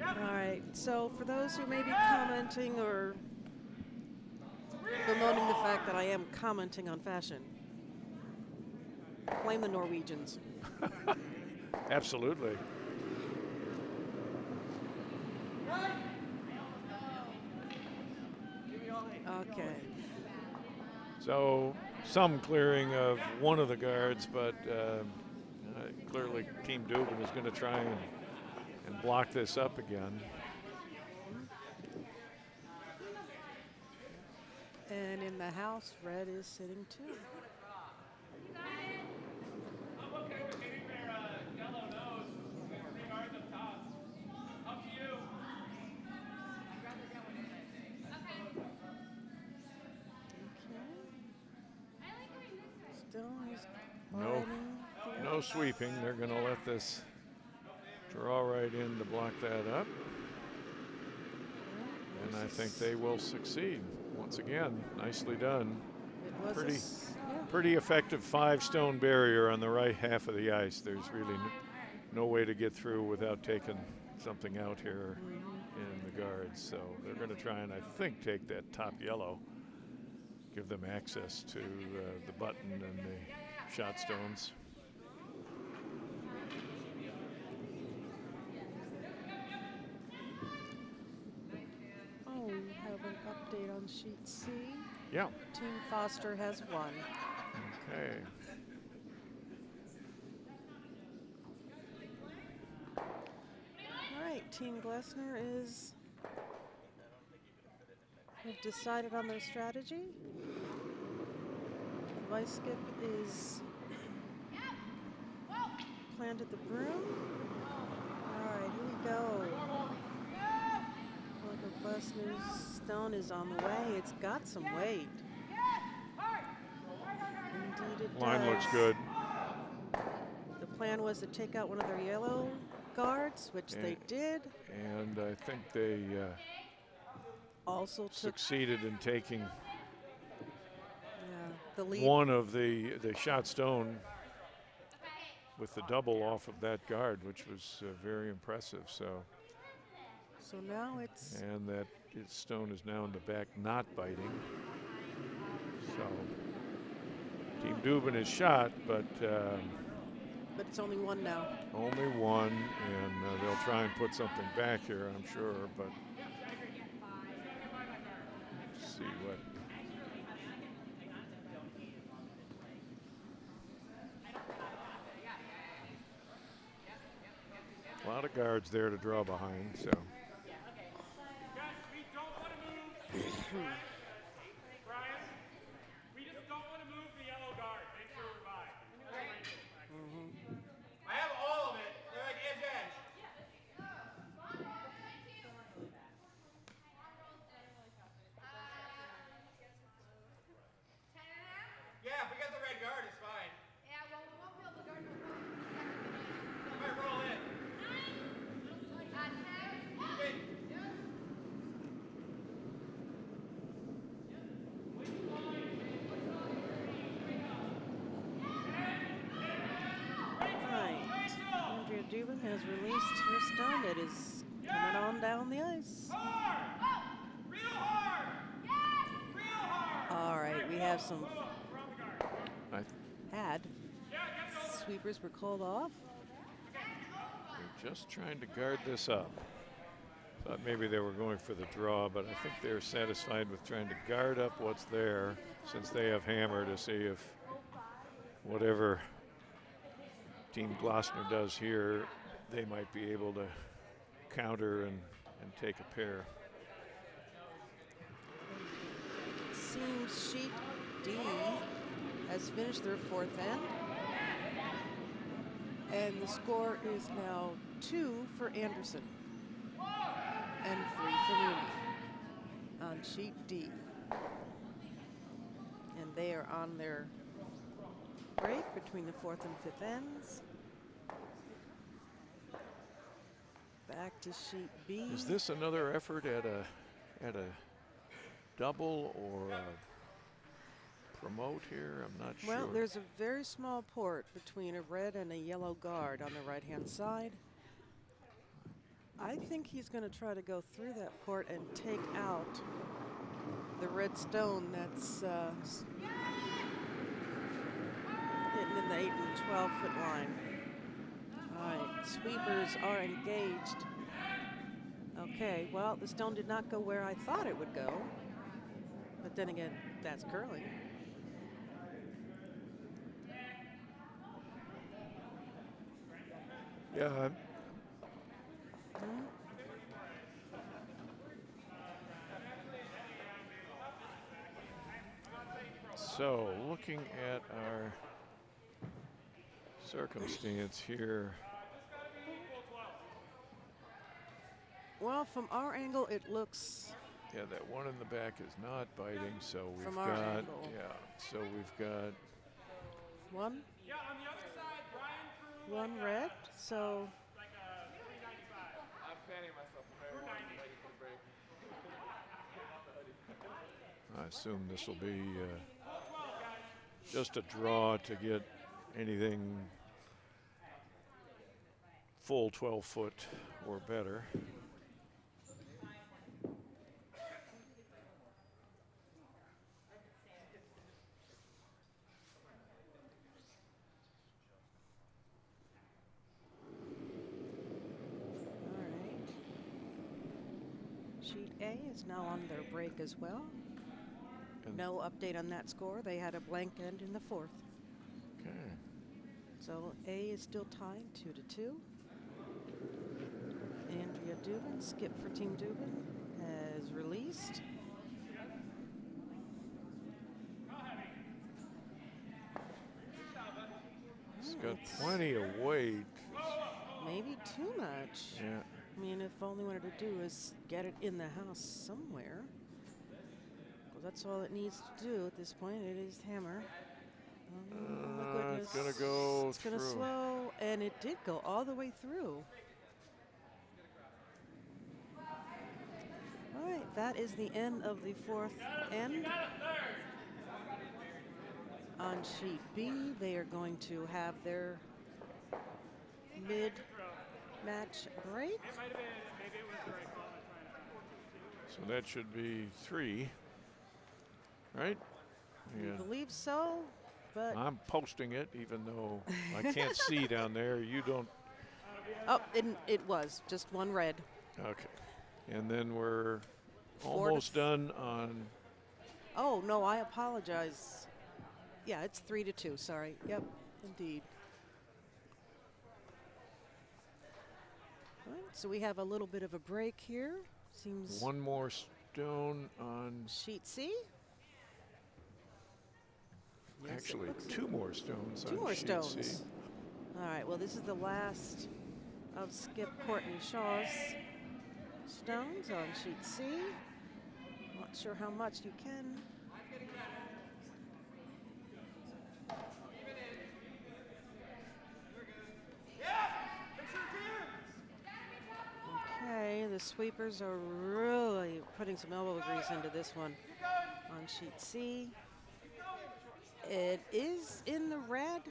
All right, so for those who may be commenting or bemoaning the fact that I am commenting on fashion, blame the Norwegians. Absolutely. Okay. So some clearing of one of the guards, but clearly Team Dubin is going to try and block this up again. And in the house, red is sitting too. No sweeping. They're going to let this draw right in to block that up. And I think they will succeed. Once again, nicely done. Pretty effective 5-stone barrier on the right half of the ice. There's really no way to get through without taking something out here in the guards. So they're going to try and, I think, take that top yellow, give them access to the button and the shot stones. Oh, we have an update on sheet C. Yeah. Team Foster has won. Okay. All right, Team Glessner have decided on their strategy. Vice Skip is planted the broom. All right, here we go. Look, Glessner's stone is on the way. It's got some weight. Indeed it Line does. looks good. The plan was to take out one of their yellow guards, which they did. And I think they also succeeded in taking the lead. One of the shot stone with the double off of that guard, which was very impressive. So now it's. And that stone is now in the back, not biting. So Team Dubin is shot, but it's only one now. Only one, and they'll try and put something back here, I'm sure, but let's see what. A lot of guards there to draw behind, so. Dubin has released her stone. It is coming on down the ice. All right, we have some sweepers were called off. They're just trying to guard this up. Thought maybe they were going for the draw, but I think they're satisfied with trying to guard up what's there, since they have hammer, to see if whatever Team Gloucester does here, they might be able to counter and take a pair. Seems sheet D has finished their fourth end. And the score is now 2 for Anderson and 3 for Mooney on sheet D. And they are on their break between the 4th and 5th ends. Back to sheet B. Is this another effort at a double or a promote here? I'm not sure. Well, there's a very small port between a red and a yellow guard on the right-hand side. I think he's going to try to go through that port and take out the red stone that's hitting in the 8 and 12-foot line. All right, sweepers are engaged. Okay, well, the stone did not go where I thought it would go. But then again, that's curling. Yeah. So, looking at our circumstance here. Well, from our angle, it looks. Yeah, that one in the back is not biting, so we've From got, our angle. yeah, so we've got One. Yeah, on the other side, Brian threw One red. So like a 395. I'm fanning myself very well. Waiting for the break. I assume this will be just a draw to get anything full 12 foot or better. Sheet A is now on their break as well. And No update on that score. They had a blank end in the fourth. okay. So A is still tied 2-2. Andrea Dubin, skip for Team Dubin, has released. It's got plenty of weight. Maybe too much. Yeah. I mean, if all they wanted to do is get it in the house somewhere. Well, that's all it needs to do at this point. It is hammer. Oh my goodness. It's gonna go It's gonna through. slow, and it did go all the way through. All right, that is the end of the fourth end. On sheet B, they are going to have their mid-match break. So that should be 3, right? I Yeah. believe so, but I'm posting it, even though I can't see down there. You don't. oh, it was just one red. Okay. And then we're 4 to almost done on. Oh no, I apologize. Yeah, it's 3-2. Sorry. Yep, indeed. All right, so we have a little bit of a break here. Seems One more stone on. sheet C. Yes, it Actually, looks- 2 more stones. Two on more sheet stones. C. All right, well, this is the last of Skip Courtney Shaw's stones on sheet C. Not sure how much you can. Okay, the sweepers are really putting some elbow grease into this one on sheet C. It is in the red.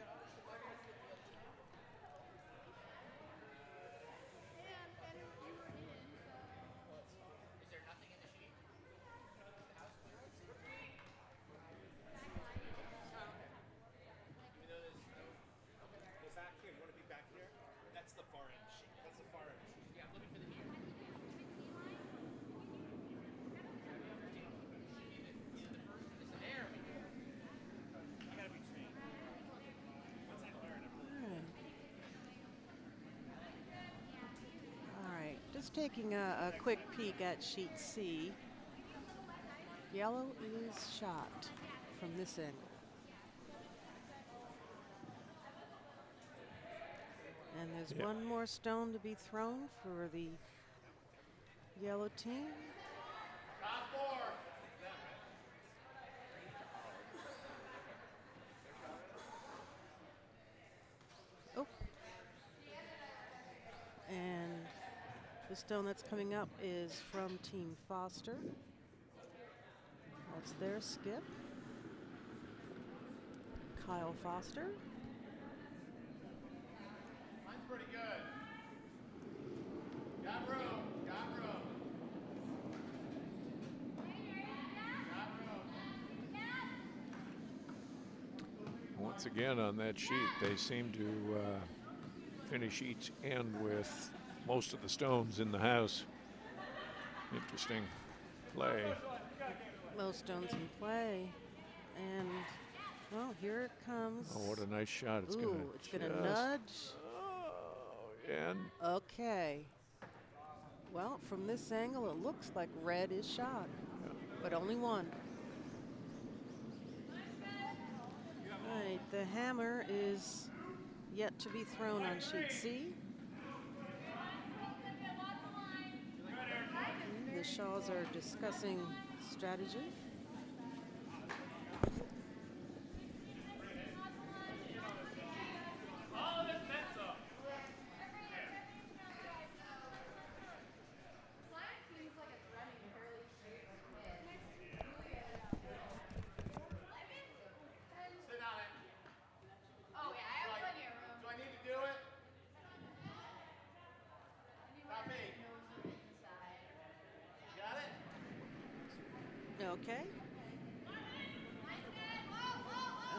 Just taking a quick peek at sheet C. Yellow is shot from this angle. And there's Yeah. one more stone to be thrown for the yellow team. Oh. And the stone that's coming up is from Team Foster. That's their skip. Kyle Foster. Mine's pretty good. Got room. Got room. Got room. Once again on that sheet, they seem to finish each end with most of the stones in the house. Interesting play. Most stones in play. And, well, here it comes. Oh, what a nice shot. It's Ooh, gonna it's going to just- nudge. Oh, And Okay. Well, from this angle, it looks like red is shot, but only one. All right, the hammer is yet to be thrown on sheet C. The Shaws are discussing strategy. Okay.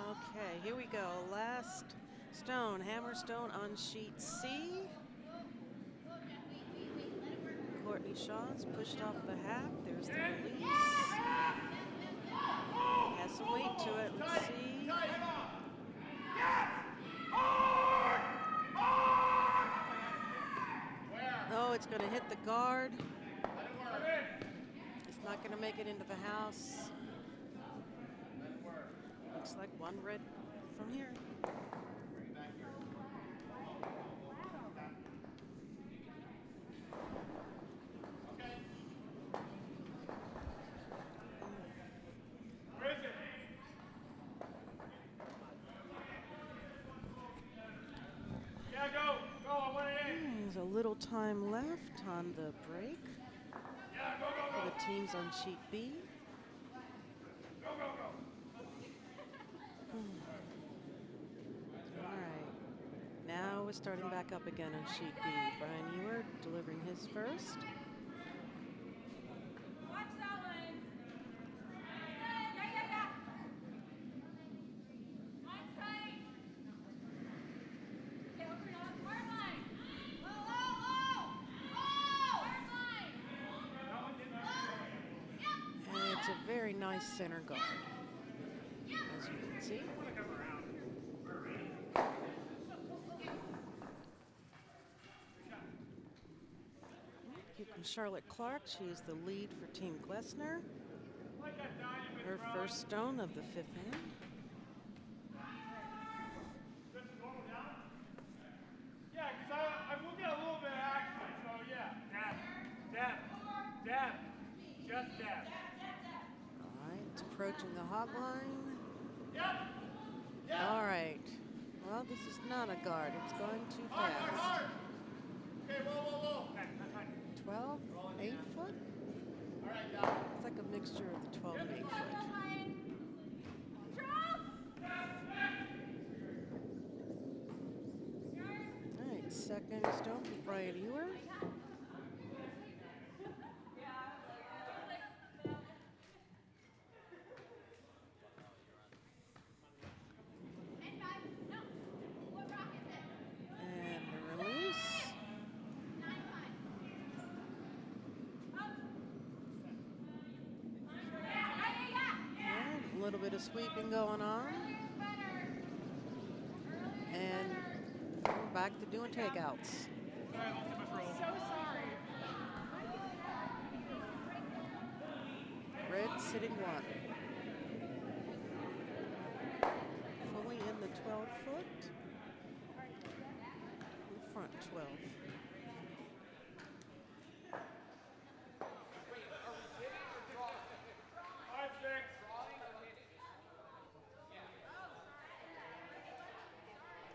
Okay, here we go. Last stone, hammer stone on sheet C. Courtney Shaw's pushed off the half. There's the release. Has some weight to it. Let's see. Oh, it's going to hit the guard. It's not going to make it into the house. Looks like one red from here. There's a little time left on the break for the teams on sheet B. All right. Now we're starting back up again on sheet B. Brian Ewert delivering his first. It's a very nice center guard, as you can see. Here comes Charlotte Clark. She is the lead for Team Glessner. Her first stone of the fifth end. Yeah, because I will get a little bit of action, so yeah. Dab. Just dab. All right, it's approaching the hot line. Yep. All right. Well, this is not a guard. It's going too fast. Okay, whoa. 12, 8 foot? All right, down. It's like a mixture of the 12 and 8 foot. All right, second stone for Brian Ewert. And the release. A little bit of sweeping going on. And we're back to doing takeouts. So sorry. Red sitting one. Fully in the 12 foot. The front 12.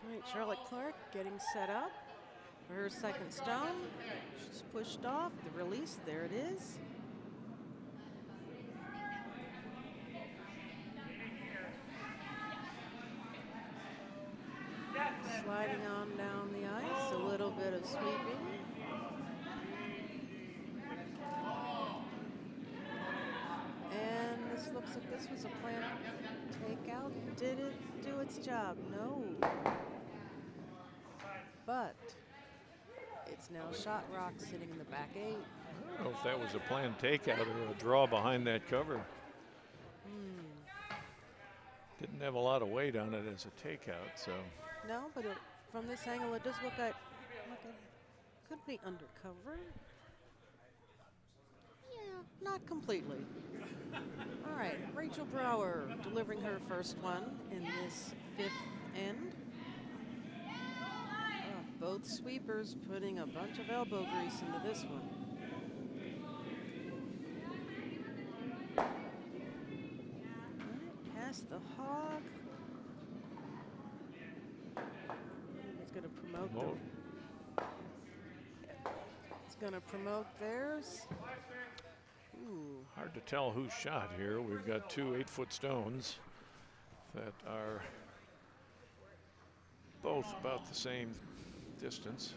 All right, Charlotte Clark getting set up for her second stone. She's pushed off the release. There it is. Sliding on down the ice, a little bit of sweeping. And this looks like this was a planned takeout. Did it do its job? No. But it's now Shot Rock sitting in the back 8. I don't know if that was a planned takeout or a draw behind that cover. Didn't have a lot of weight on it as a takeout, so. No, but from this angle, it does look at Could be undercover. Yeah, not completely. All right, Rachel Brower delivering her first one in this 5th end. Both sweepers putting a bunch of elbow grease into this one. All right, past the hog. He's going to promote them. He's going to promote theirs. Ooh. Hard to tell who's shot here. We've got 2 8-foot stones that are both about the same distance.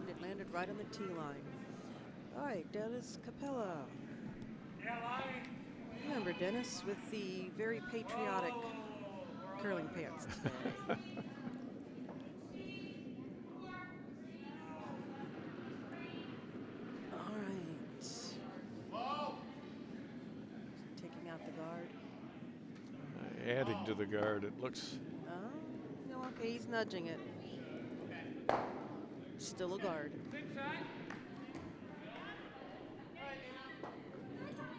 And it landed right on the tee line. All right, Dennis Capella. Remember Dennis with the very patriotic curling pants today. All right. Taking out the guard. Adding to the guard, it looks. Oh, no, okay, he's nudging it. Still a guard.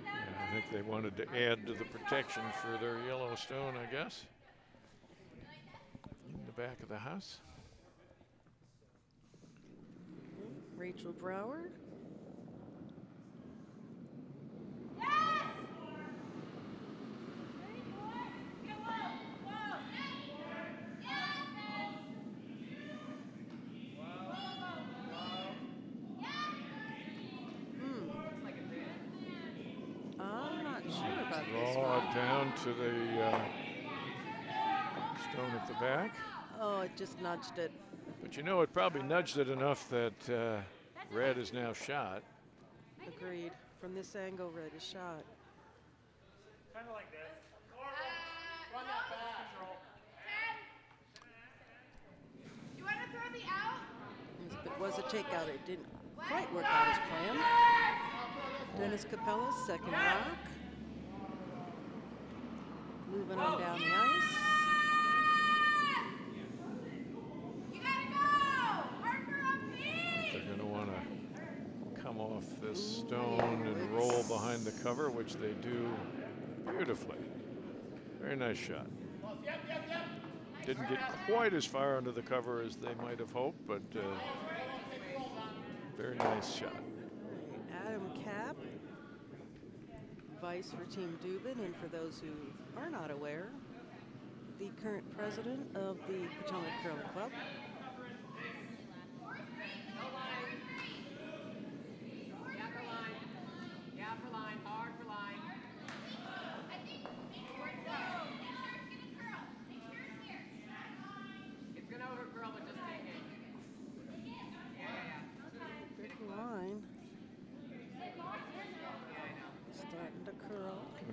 I think they wanted to add to the protection for their yellow stone, I guess. In the back of the house. Rachel Brower. Down to the stone at the back. Oh, it just nudged it. But you know, it probably nudged it enough that red is now shot. Agreed. From this angle, red is shot. Kind of like this. Run that back. You want to throw the out? If it was a takeout, it didn't quite work out as planned. Dennis Capella's second rock. Moving on down the ice. You gotta go! Harper up feet! They're going to want to come off this stone and roll behind the cover, which they do beautifully. Very nice shot. Didn't get quite as far under the cover as they might have hoped, but very nice shot. Adam Kapp, vice for Team Dubin, and for those who are not aware, the current president of the Potomac Curling Club.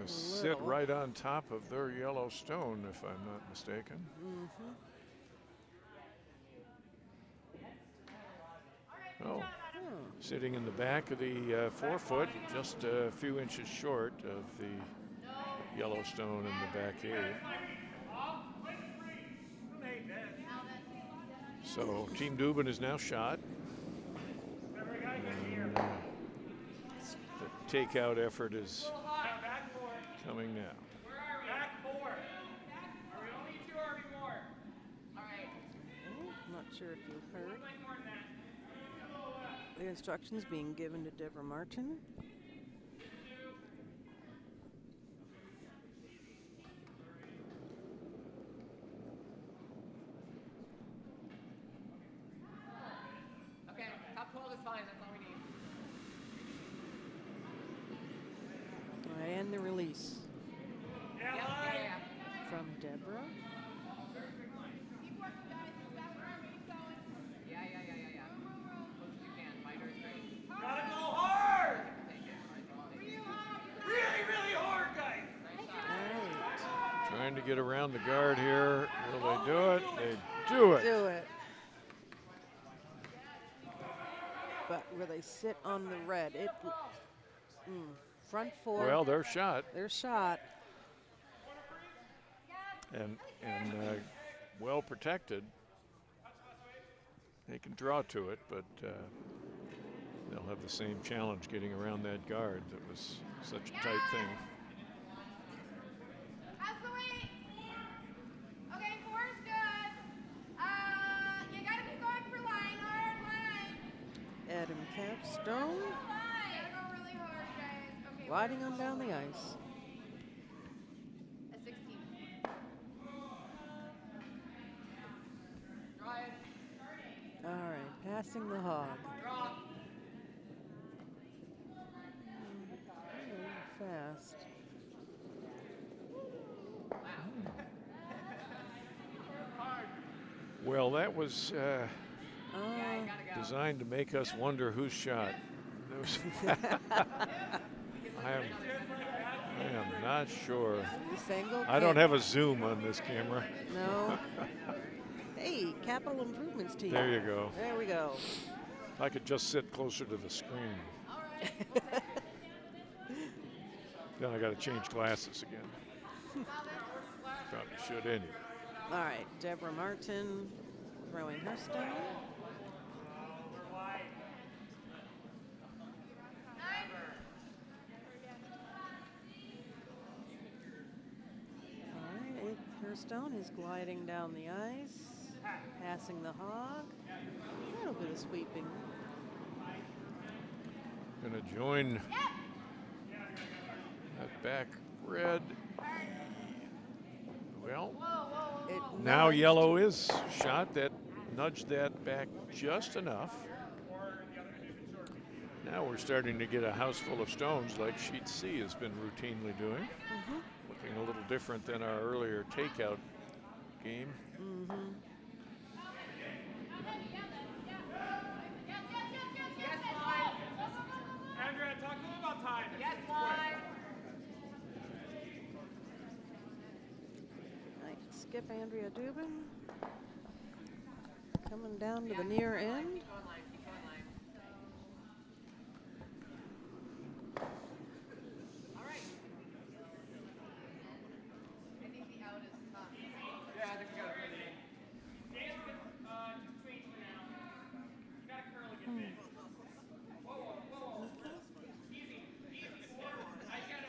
Sit right on top of their yellow stone, if I'm not mistaken. Oh, sitting in the back of the 4-foot, just a few inches short of the yellow stone in the back 8. So Team Dubin is now shot. And, the takeout effort is coming now. Back 4. Are we only 2 or are we more? All right. I'm not sure if you heard the instructions being given to Deborah Martin. Okay, top 12 is fine. That's all we need. And the release Yeah, Yeah. from Deborah. Keep working, guys. It's back where everybody's going. Yeah. Close as you can. Fighter is great. Gotta go hard! Take it. Really, really hard, guys! Right. Trying to get around the guard here. Will they do it? They do it. Do it. But where they sit on the red, it front 4. Well, they're shot. They're shot. And well protected. they can draw to it, but they'll have the same challenge getting around that guard. That was such a tight thing. How's the weight? Okay, 4's good. You gotta be going for line, hard line. Adam Capstone Line. Gotta go really hard, guys. Okay. gliding on down the ice. A 16. Draw it. All right, passing the hog. Draw. Fast. Well, that was Gotta go. designed to make us wonder whose shot. I am not sure. This angle. I don't can't- have a zoom on this camera. No. Hey, capital improvements team. There you go. There we go. If I could just sit closer to the screen. Then I got to change glasses again. Probably should anyway. All right, Deborah Martin throwing her stone. All right, her stone is gliding down the ice, passing the hog. A little bit of sweeping. Going to join that back red. Well, It now nudged. yellow is shot. That nudged that back just enough. Now we're starting to get a house full of stones like Sheet C has been routinely doing. Looking a little different than our earlier takeout game. Andrea, talk to them about time. Yes, line. Right, skip Andrea Dubin. Coming down to the near end. Keep going line. Keep going line. All right. I think the out is tough. Yeah, I think we got a good aim. Dance with tweets now. You gotta curl again, man.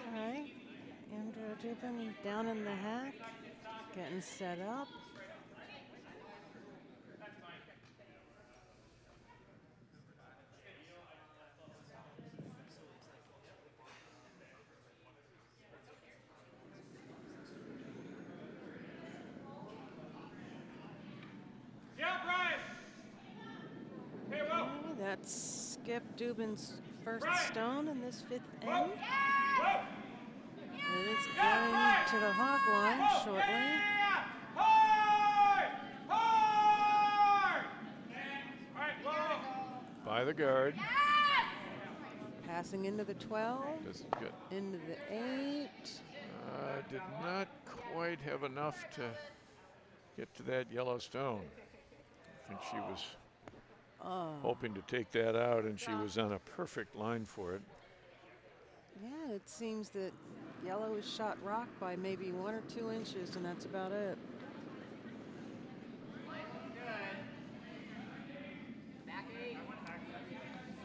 All right, Andrea Dubin down in the hack, getting set up. Yeah, Brian. Hey, whoa. Okay, that's Skip Dubin's first Right. stone in this fifth Whoa. end. Whoa. It is going to the hog line shortly. Yeah. Hard. Hard. All right, whoa. By the guard. Passing into the 12, This is good. into the 8. Did not quite have enough to get to that yellow stone. I think she was hoping to take that out, and she was on a perfect line for it. Yeah, it seems that yellow is shot rock by maybe 1 or 2 inches, and that's about it. Back 8.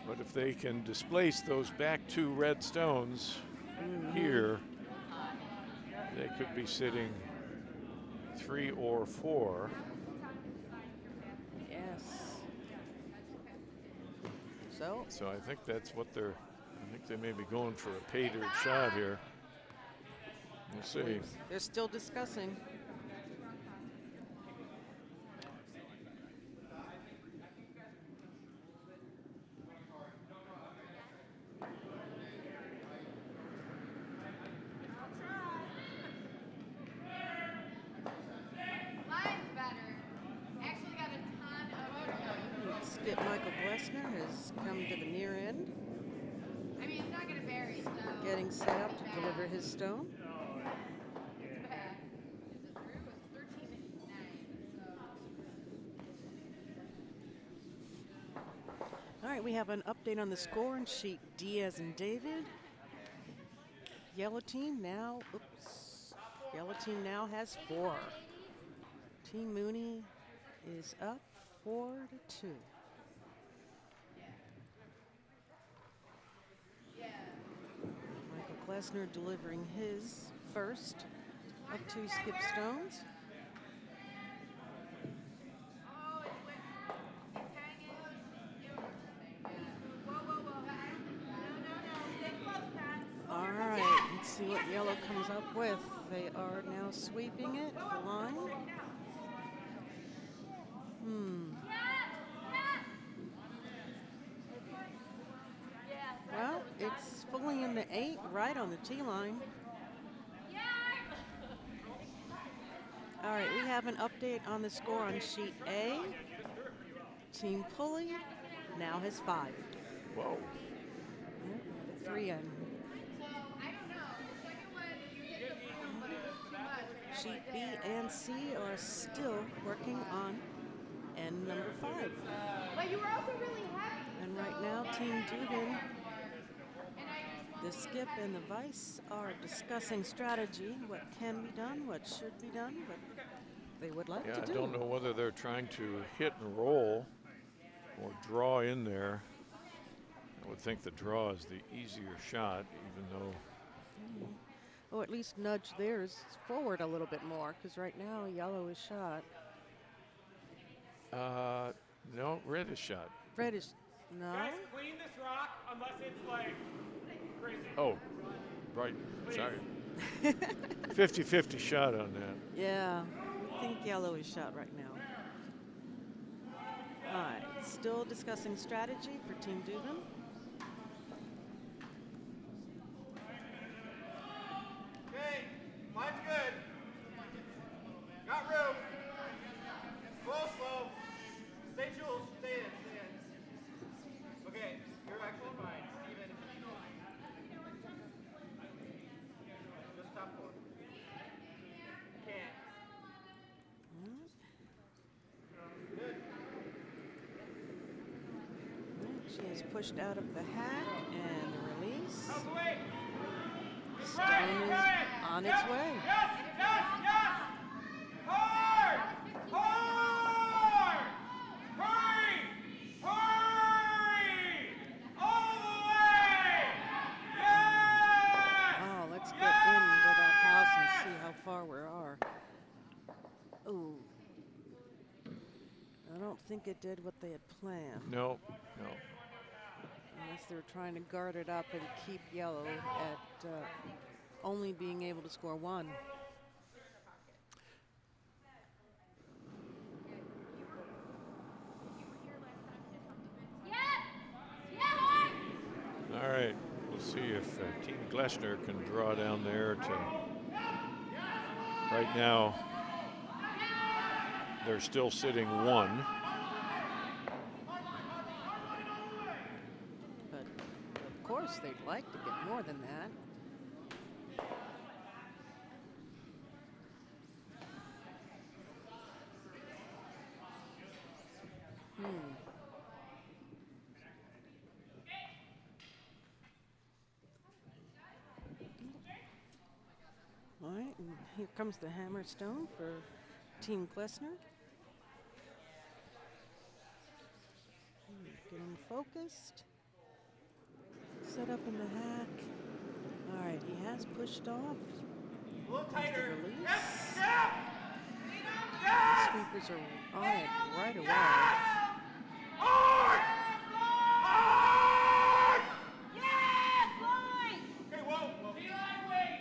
But if they can displace those back 2 red stones here, they could be sitting 3 or 4. Yes. So, So I think that's what they're. I think they may be going for a pay dirt shot here. We'll see. they're still discussing. Line's better. Actually got a ton of. Skip Michael Blessner has come to the near end, I mean, it's not gonna vary, so. getting set up to deliver his stone. It's bad. Is it true? It was 13-9, so. All right, we have an update on the score and sheet D as in David. Yellow team now, yellow team now has 4. Team Mooney is up 4-2. Michael Glessner delivering his first of 2 skip stones. Oh, it's hanging. Whoa, whoa, whoa. No. Stay close, Pat. All right, let's see what yellow comes up with. They are now sweeping it, the line. Well, it's fully in the 8, right on the tee line. All right, we have an update on the score on sheet A. Team Pulley now has 5. Whoa. 3 in. Sheet B and C are still working on end number 5. But you were also really heavy. And right now, Team Dubin, the skip and the vice are discussing strategy, what can be done, what should be done, what they would like to do. I don't know whether they're trying to hit and roll or draw in there. I would think the draw is the easier shot, even though. Or at least nudge theirs forward a little bit more, because right now yellow is shot. No, red is shot. Red is, no? Guys, clean this rock unless it's like crazy. Oh, right, sorry. 50-50 shot on that. Yeah, we think yellow is shot right now. All right, still discussing strategy for Team Dubin. Okay, mine's good. Got room. Slow. Stay, Jules. Stay in. Okay, you're actually fine. Steven. Just top 4. Can't. Good. She is pushed out of the hack and the release. Out the way. Stone is on its way. Yes. Hard. Hurry. All the way. Yes. Oh, let's get into that house and see how far we are. Ooh. I don't think it did what they had planned. No. Unless they were trying to guard it up and keep yellow at only being able to score 1. All right, we'll see if Team Glessner can draw down there to. Right now, they're still sitting 1. But of course, they'd like to get more than that. All right, and here comes the hammer stone for Team Glessner. Getting focused. Set up in the hack. All right, he has pushed off. A little tighter. Release. Yes. The sweepers are on it right away. Hard. Yes, line. Okay, whoa. Wait.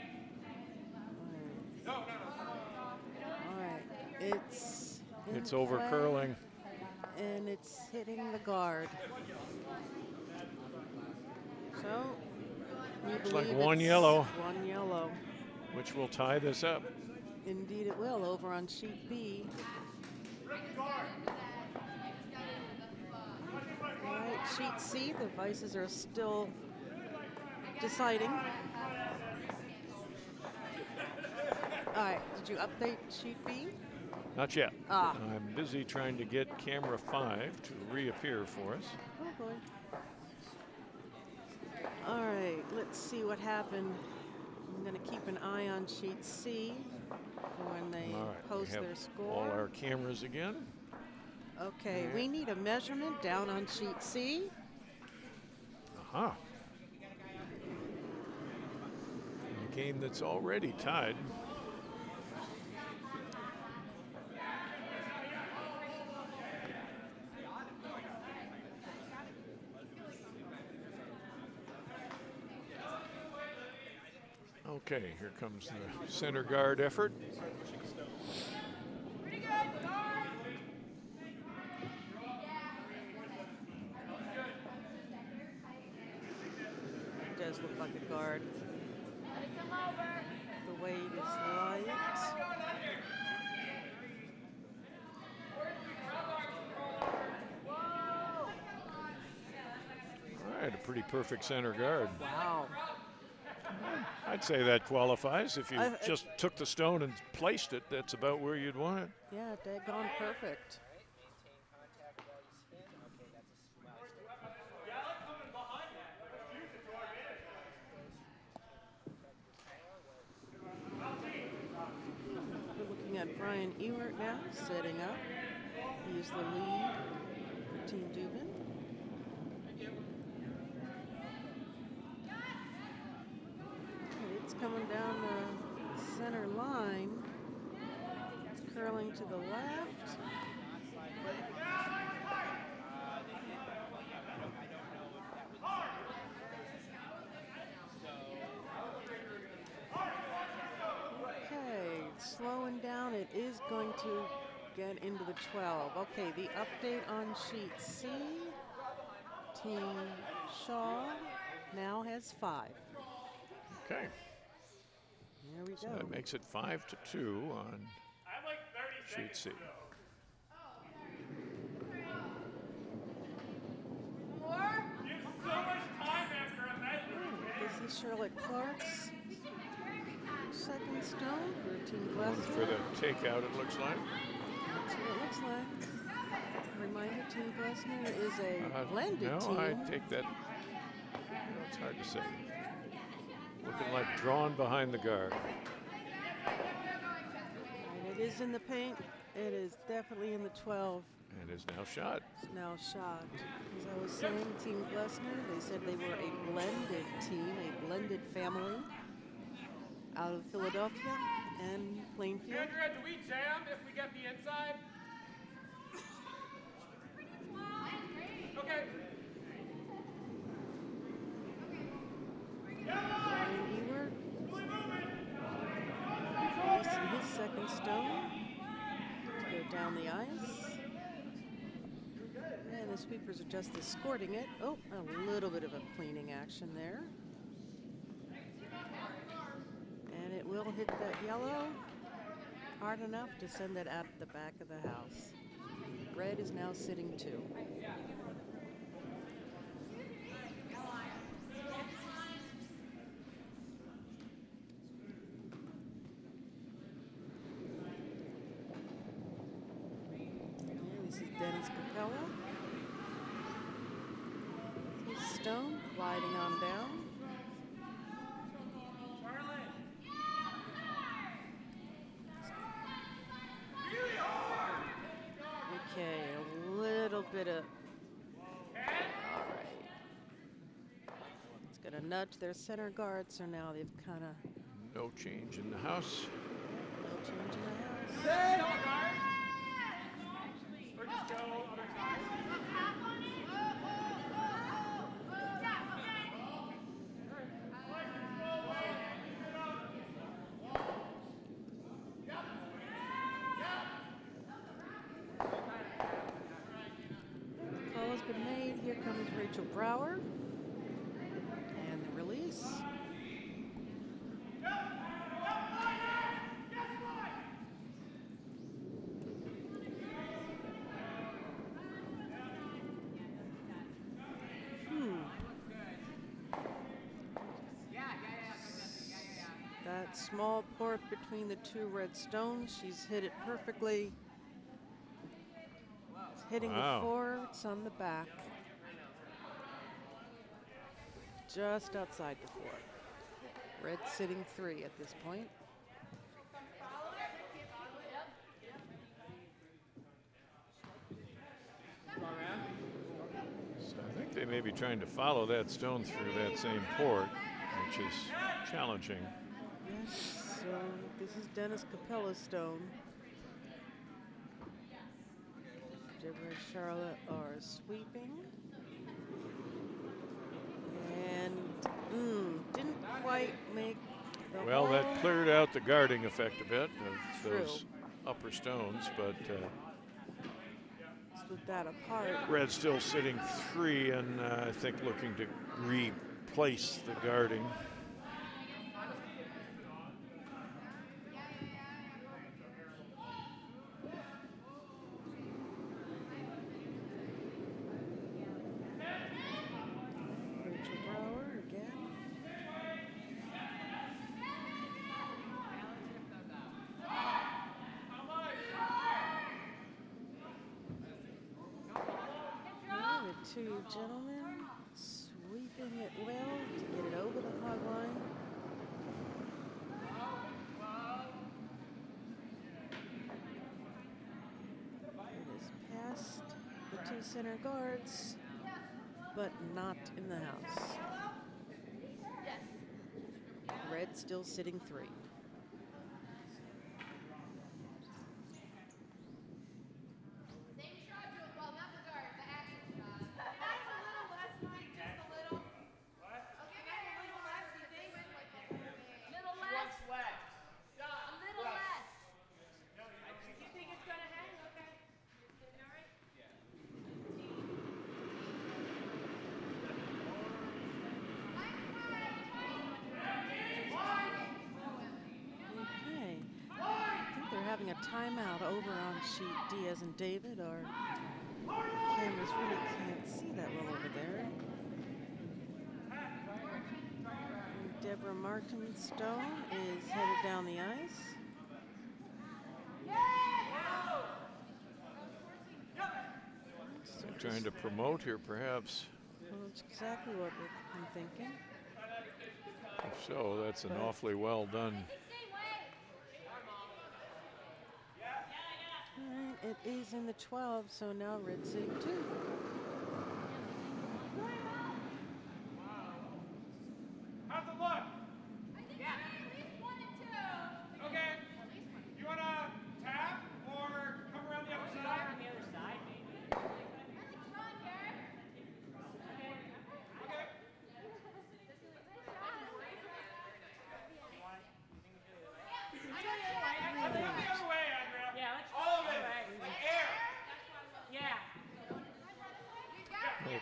No. All right, it's It's in over play, curling. and it's hitting the guard. So we Looks like believe one it's yellow. 1 yellow. Which will tie this up. Indeed, it will. Over on sheet B. All right, sheet C. The vices are still deciding. All right, did you update sheet B? Not yet. Ah. I'm busy trying to get camera 5 to reappear for us. Oh boy. All right, let's see what happened. I'm going to keep an eye on sheet C for when they All right, post we have their score. all our cameras again. Okay, we need a measurement down on sheet C. Uh-huh. In a game that's already tied. Okay, here comes the center guard effort. Pretty good. Guard. It does look like a guard. Let it come over. The weight is light. All right, a pretty perfect center guard. Wow. I'd say that qualifies. If you I- just took the stone and placed it, that's about where you'd want it. Yeah, daggone perfect. We're looking at Brian Ewert now, setting up. He's the lead for Team Dubin. It's coming down the center line. It's curling to the left. Okay, slowing down. It is going to get into the 12. Okay, the update on sheet C. Team Shaw now has 5. Okay, There we so go. that makes it 5-2 on I have like 30 sheet seconds. C. More. You have so much time after a measurement. This is Charlotte Clark's second stone for Team One for Glessner. the takeout, it looks like. That's what it looks like. Reminder, Team Glessner is a blended no, team. I take that. It's hard to say. Looking like drawn behind the guard. And it is in the paint. It is definitely in the 12. And is now shot. It's now shot. As I was saying, Team Glessner, they said they were a blended team, a blended family out of Philadelphia and Plainfield. Andrea, do we jam if we get the inside? Okay. Brian Ewert releasing his second stone to go down the ice. And the sweepers are just escorting it. Oh, a little bit of a cleaning action there. And it will hit that yellow hard enough to send it out the back of the house. Red is now sitting 2. This is Dennis Capella. His stone gliding on down. Okay, a little bit of. All right. It's going to nudge their center guard, so now they've kind of No change in the house. no change in the house. Or just go other side. Call has been made. Here comes Rachel Brower. And the release. That small port between the 2 red stones, she's hit it perfectly. It's hitting Wow. the 4, it's on the back. Just outside the 4. Red sitting 3 at this point. may be trying to follow that stone through that same port, which is challenging. Yes, so this is Dennis Capella's stone. Deborah and Charlotte are sweeping. And didn't quite make the Well, that hole. cleared out the guarding effect a bit of True. those upper stones, but Split that apart. Red's still sitting 3 and I think looking to replace the guarding. Rachel Brower again. Now the two gentlemen sweeping it well to get it over the hog line. It is past the two center guards, but not in the house. Red still sitting 3. Same shot, well, not the guard, the action shot. A little less, Mike, just a little. Okay, maybe a little less, you think? Little less? A little less. You think it's gonna hang? Okay. All right. Okay. I think they're having a timeout over on sheet Diaz and David. Our cameras really can't see that well over there. And Deborah Martin Stone is headed down the ice. So Trying to promote here, perhaps. well, that's exactly what I'm thinking. If so, that's an Right. awfully well done. All right, it is in the 12, so now Red sitting 2. How's it look? I think at least 1 and 2. Okay. You want to tap or come around the other side? On the other side, maybe. I like Sean here. Okay. Let's go the other way, Andrea. Yeah, let's All of go it. the other way. Like air. Yeah.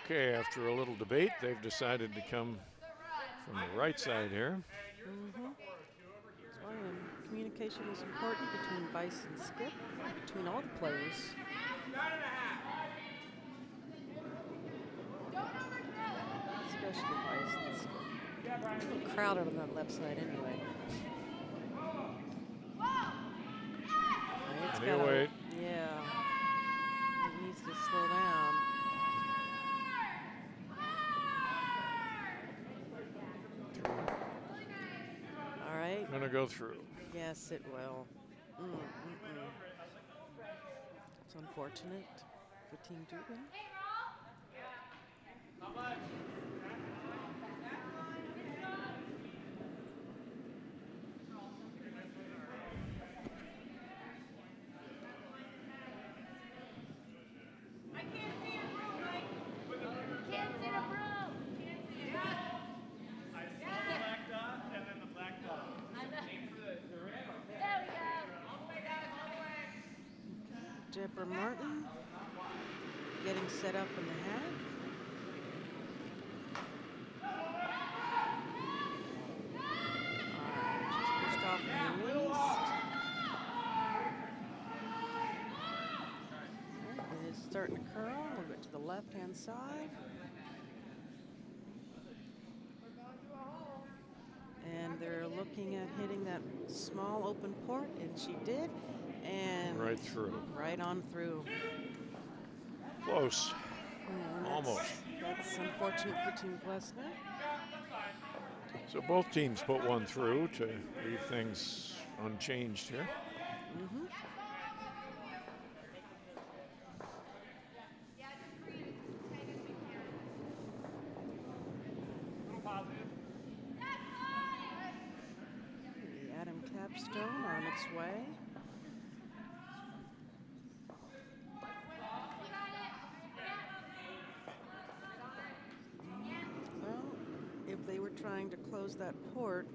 Okay, after a little debate, they've decided to come from the right side here. That's why communication is important between Vice and Skip, between all the players. 9.5. Especially Vice and Skip. A little crowded on that left side anyway. It's Any gotta- wait. Yeah. It needs to slow down. All right. Gonna go through. Yes, it will. It's unfortunate for Team Dubin. I can't see a broom, Mike. Can't see a broom. Can't see it. I saw the black dot and then the black dot. Aim for the rim. There we go. All the way, guys, all the way. Deborah Martin getting set up in the hack. She's pushed off and released. It is starting to curl. We'll get to the left-hand side. And they're looking at hitting that small open port, and she did. And Right through. right on through. Close. And Almost. That's unfortunate for Team Glessner. So both teams put one through to leave things unchanged here. stone on its way. Well, if they were trying to close that port,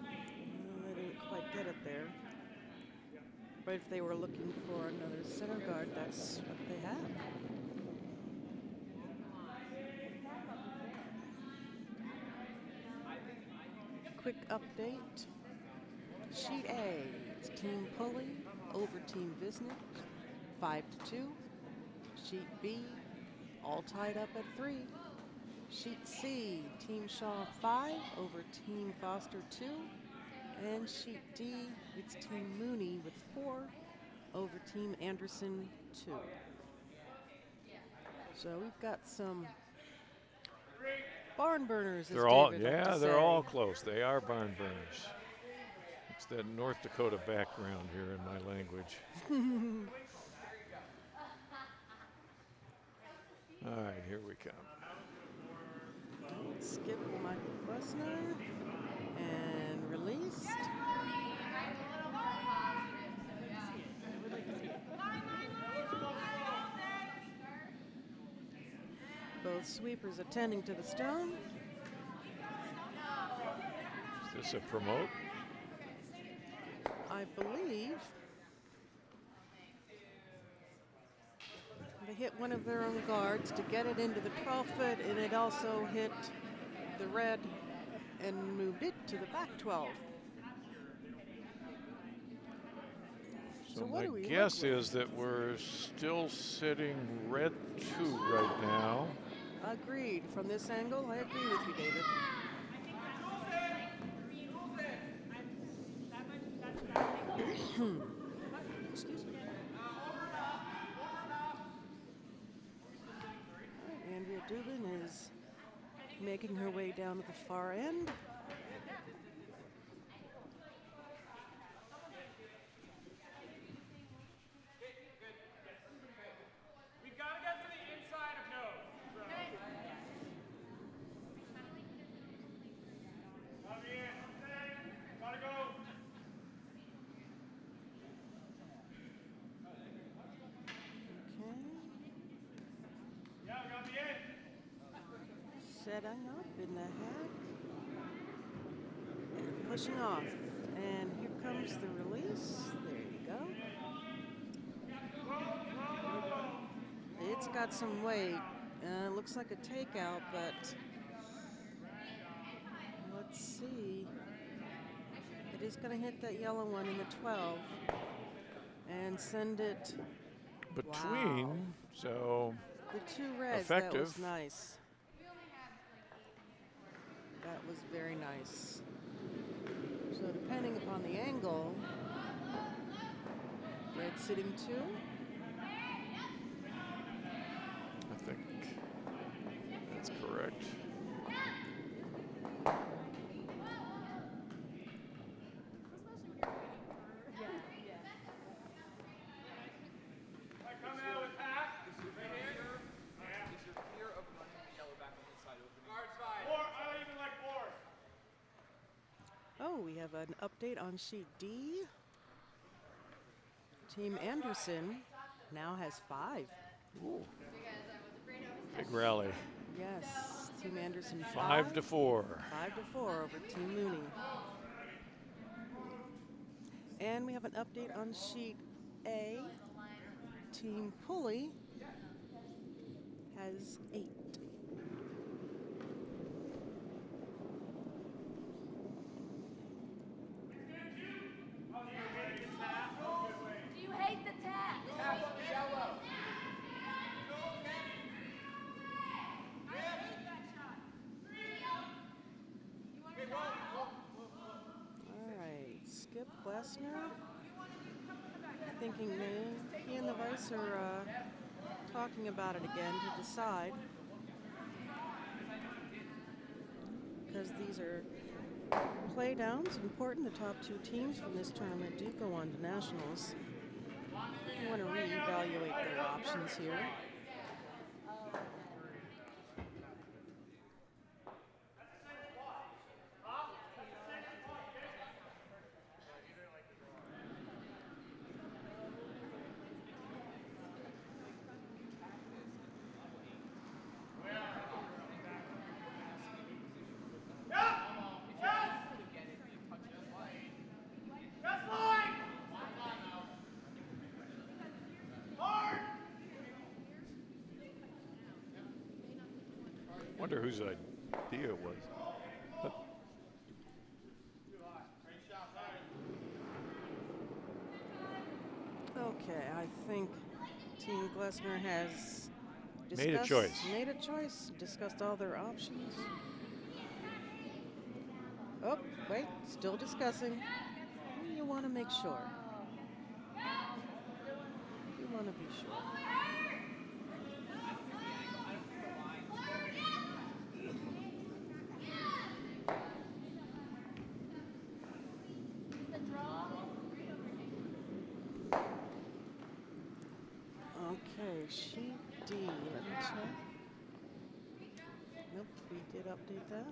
they didn't quite get it there. But if they were looking for another center guard, that's what they have. Quick update. Sheet A, it's Team Pulley over Team Visnich, 5-2. Sheet B, all tied up at 3. Sheet C, Team Shaw 5 over Team Foster 2. And Sheet D, it's Team Mooney with 4 over Team Anderson 2. So we've got some barn burners, as They're all, David liked yeah, to they're say. all close. They are barn burners. It's that North Dakota background here in my language. All right, here we come. Skip Michael Klesner and released. Both sweepers attending to the stone. Is this a promote? I believe they hit one of their own guards to get it into the 12 foot, and it also hit the red and moved it to the back 12. So what my do we look guess with? is that we're still sitting red 2 right now. Agreed. From this angle, I agree with you, David. Excuse me. Andrea Dubin is making her way down to the far end. We've got to get to the inside of nose. Come in. Gotta go. Okay. Yeah, we got the end. Setting up in the head. And pushing off. And here comes the release. There you go. It's got some weight. Looks like a takeout, but let's see. It is going to hit that yellow one in the 12 and send it Between, Wow. so the 2 reds. That was Effective. nice. That was very nice. So depending upon the angle, red sitting 2. I think that's correct. Come out with Pat. I even like fours. Oh, we have an update on sheet D. Team Anderson now has 5. Ooh. Big rally. Yes, Team Anderson 5 to 4. 5-4 over Team Mooney. And we have an update on sheet A. Team Pulley has 8. Do you hate the tag? All right, Skip Klesner. Thinking he and the Vice are talking about it again to decide. Because these are playdowns, important. The top 2 teams from this tournament do go on to nationals. You want to reevaluate their options here. Wonder whose idea it was. Okay, I think Team Glessner has Made a choice. Made a choice. Discussed all their options. Oh, wait, still discussing. You want to make sure. You want to be sure. Okay, sheet D. Let me check. Nope, we did update that.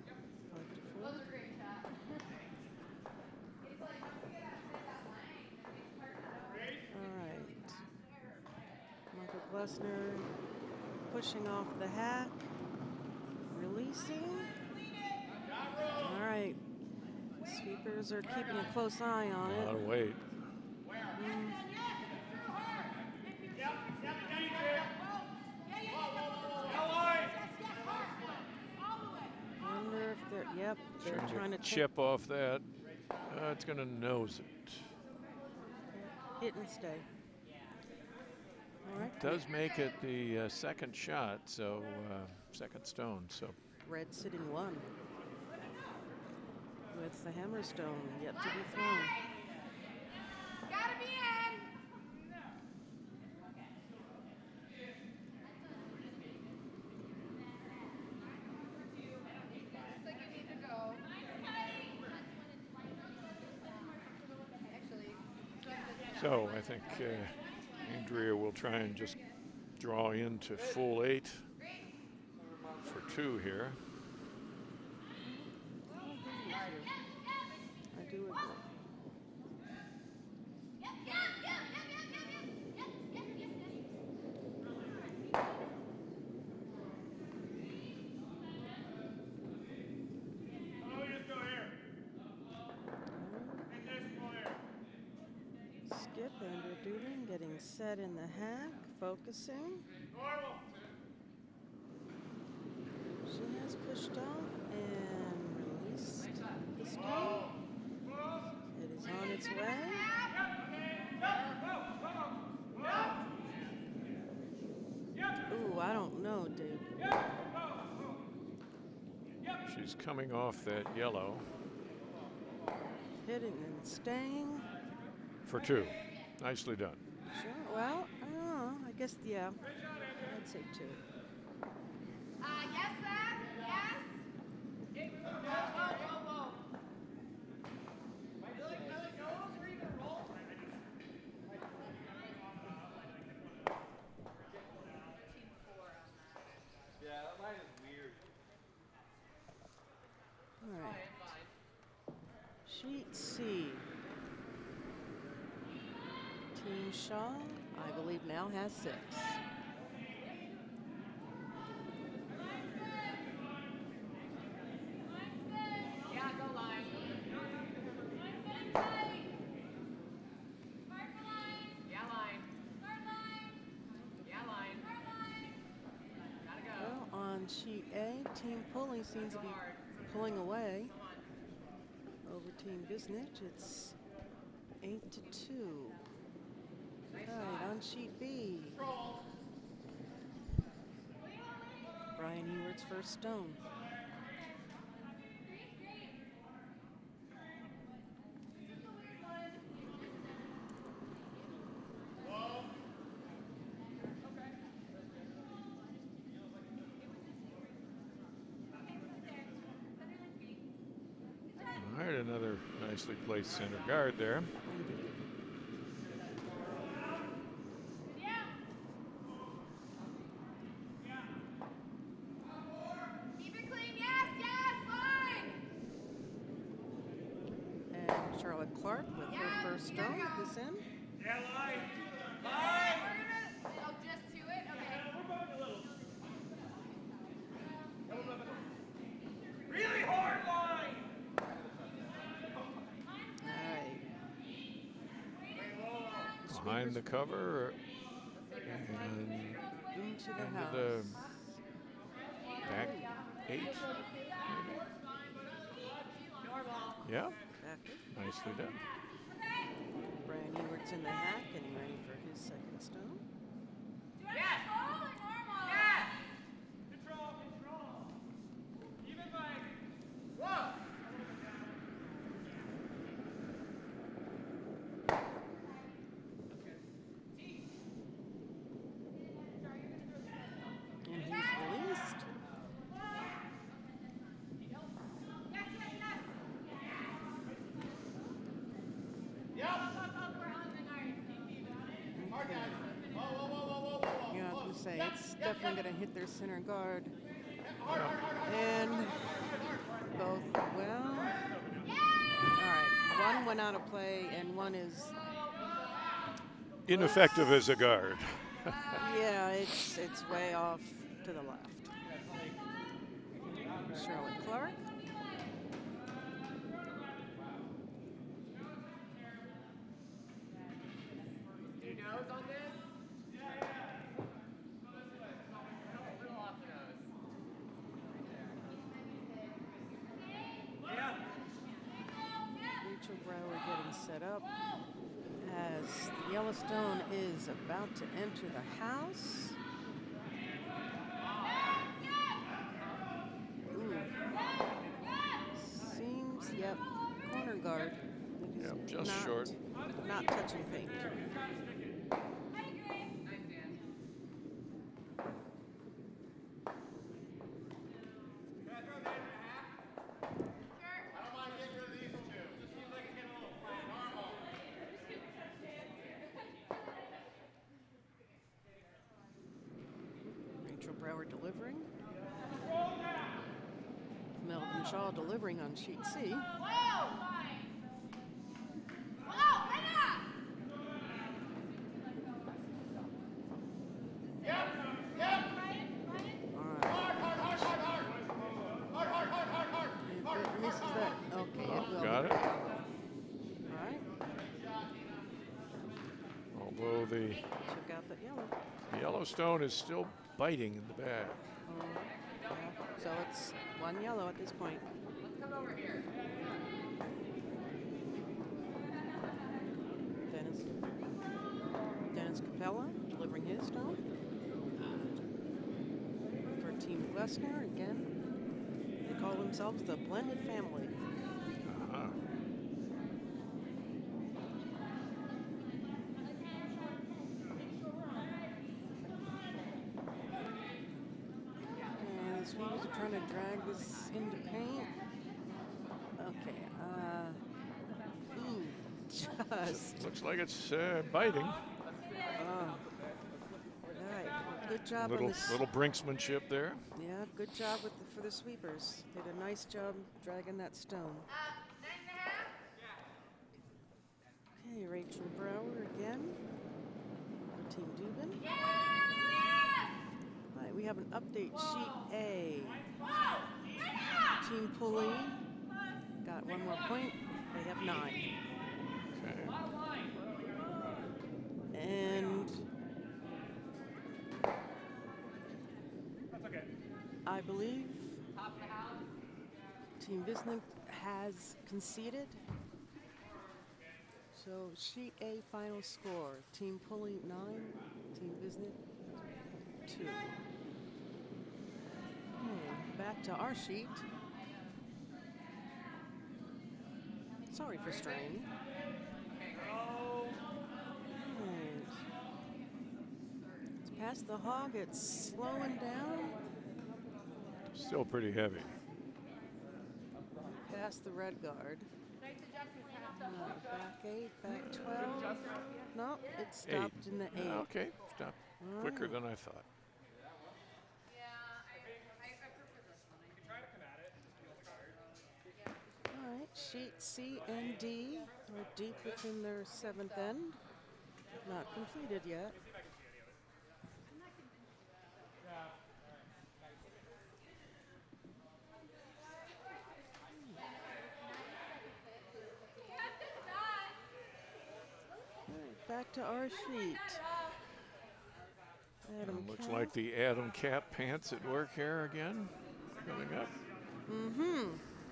5 to 4. All right. Michael Glessner pushing off the hack. Releasing. All right. Sweepers are keeping a close eye on A it. lot of weight. Wonder if they're, yep, they're trying to chip off that. It's going to nose it. hit and stay. All right. Does make it the second shot, so second stone. So Red sitting 1. With the hammerstone yet to be thrown. Gotta be in. Looks like you need to go. Actually, So I think Andrea will try and just draw into full 8 for 2 here. I do agree. Skip Andrew Duden getting set in the hack, focusing. She has pushed off and released the stone. It is on its way. Ooh, I don't know, dude. She's coming off that yellow Hitting and staying. for 2. Nicely done. Sure. Well, I guess, yeah. I'd say 2. yes, Zach. Yes. Whoa, whoa, whoa. All right. Sheet C. Team Shaw, I believe, now has 6. Yeah, go line. Yeah, line. Yeah, line. Gotta go. Well, on sheet A, Team Pulley seems to be pulling away over Team Visnich. It's 8 to 2. Right, on sheet B. Brian Eward's first stone. All right, another nicely placed center guard there. Keep it clean. Yes, yes, line. And Charlotte Clark with her first stone at this end. Yeah, line. We're gonna, oh, just to it? Okay. Really hard line. All right. Behind the cover and Into the into house. the back 8. Yeah, Back it. nicely done. Brian Ewart's in the hack and ready for his second stone. Control, control. Even like, whoa. And he's released. Yeah, I was gonna say it's definitely gonna hit their center guard. And both well. All right, one went out of play and one is Ineffective as a guard. yeah, it's way off to the left. Charlotte Clark. Do you nose on this? A little off the nose. Rachel Brower getting set up as the Yellowstone is about to enter the house. Ooh. Seems, yep, corner guard. It is Yep, just not, short. Not touching paint. Nice, Dan. Rachel Brower delivering. Melvin Shaw delivering on sheet C. If it misses that, okay, it will. Got it. All right, Although the check out that yellow. Yellowstone is still biting in the back. Yeah. So it's one yellow at this point. Let's come over here. Dennis Capella delivering his stone. For Team Glessner, again, they call themselves the Blended Family. Uh-huh. And the Swedes are trying to drag this into paint. Okay, just, Looks like it's biting. right, good job on this. Little brinksmanship there. Yeah, good job for the sweepers. Did a nice job dragging that stone. Okay, Rachel Brower again for Team Dubin. All right, we have an update sheet A. Team Pulley got one more point. They have 9. Okay. And I believe Team Visnick has conceded. So sheet A final score. Team Pulley 9, Team Visnick 2. Okay, back to our sheet. Sorry for straying. And it's past the hog, it's slowing down. Still pretty heavy. Past the red guard. Back 8, back 12. No, it stopped in the 8. Okay, stop. Quicker than I thought. All right, sheet C and D are deep within their 7th end. Not completed yet. All right, back to our sheet. Adam Looks Cap. like the Adam Cap pants at work here again. coming up.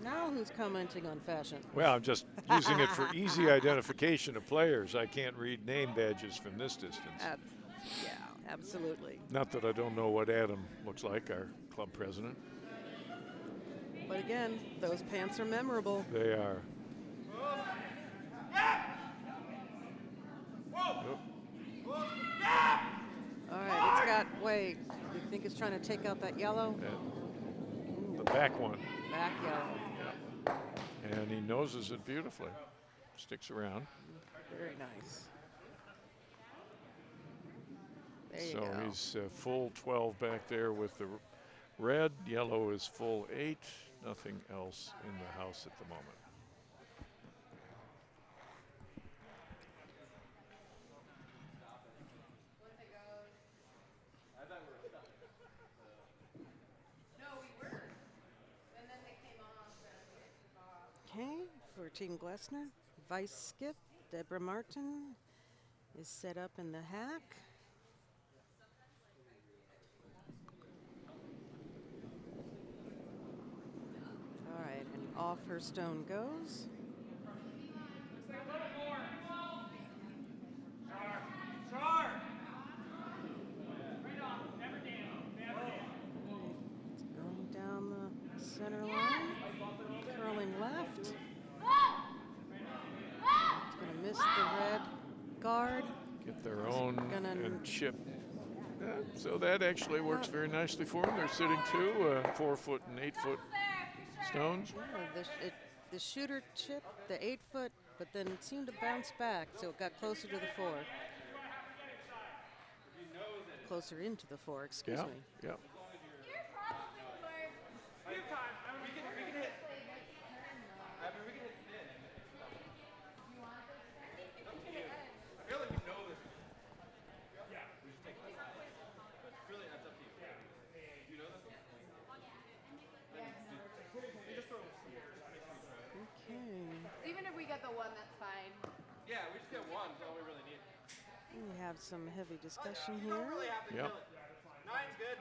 Now who's commenting on fashion? Well, I'm just using it for easy identification of players. I can't read name badges from this distance. Yeah, absolutely. Not that I don't know what Adam looks like, our club president. But again, those pants are memorable. They are. All right, it's got, wait, you think it's trying to take out that yellow? The back one. Back yellow. Yeah. And he noses it beautifully. Sticks around. Very nice. There you So go. he's full 12 back there with the red. Yellow is full 8. Nothing else in the house at the moment. Okay, for Team Glessner, vice skip, Deborah Martin is set up in the hack. All right, and off her stone goes. Going down the center line, curling left. It's going to miss the red guard. Get their own Gonna and chip. So that actually works very nicely for them. They're sitting 2 4-foot and 8-foot stones. Yeah, the shooter chipped the 8-foot, but then it seemed to bounce back, so it got closer to the 4. Closer into the 4, excuse me. Yeah. Even if we get the 1, that's fine. Yeah, we just get 1. That's all we really need. We have some heavy discussion here. Yep. 9's good.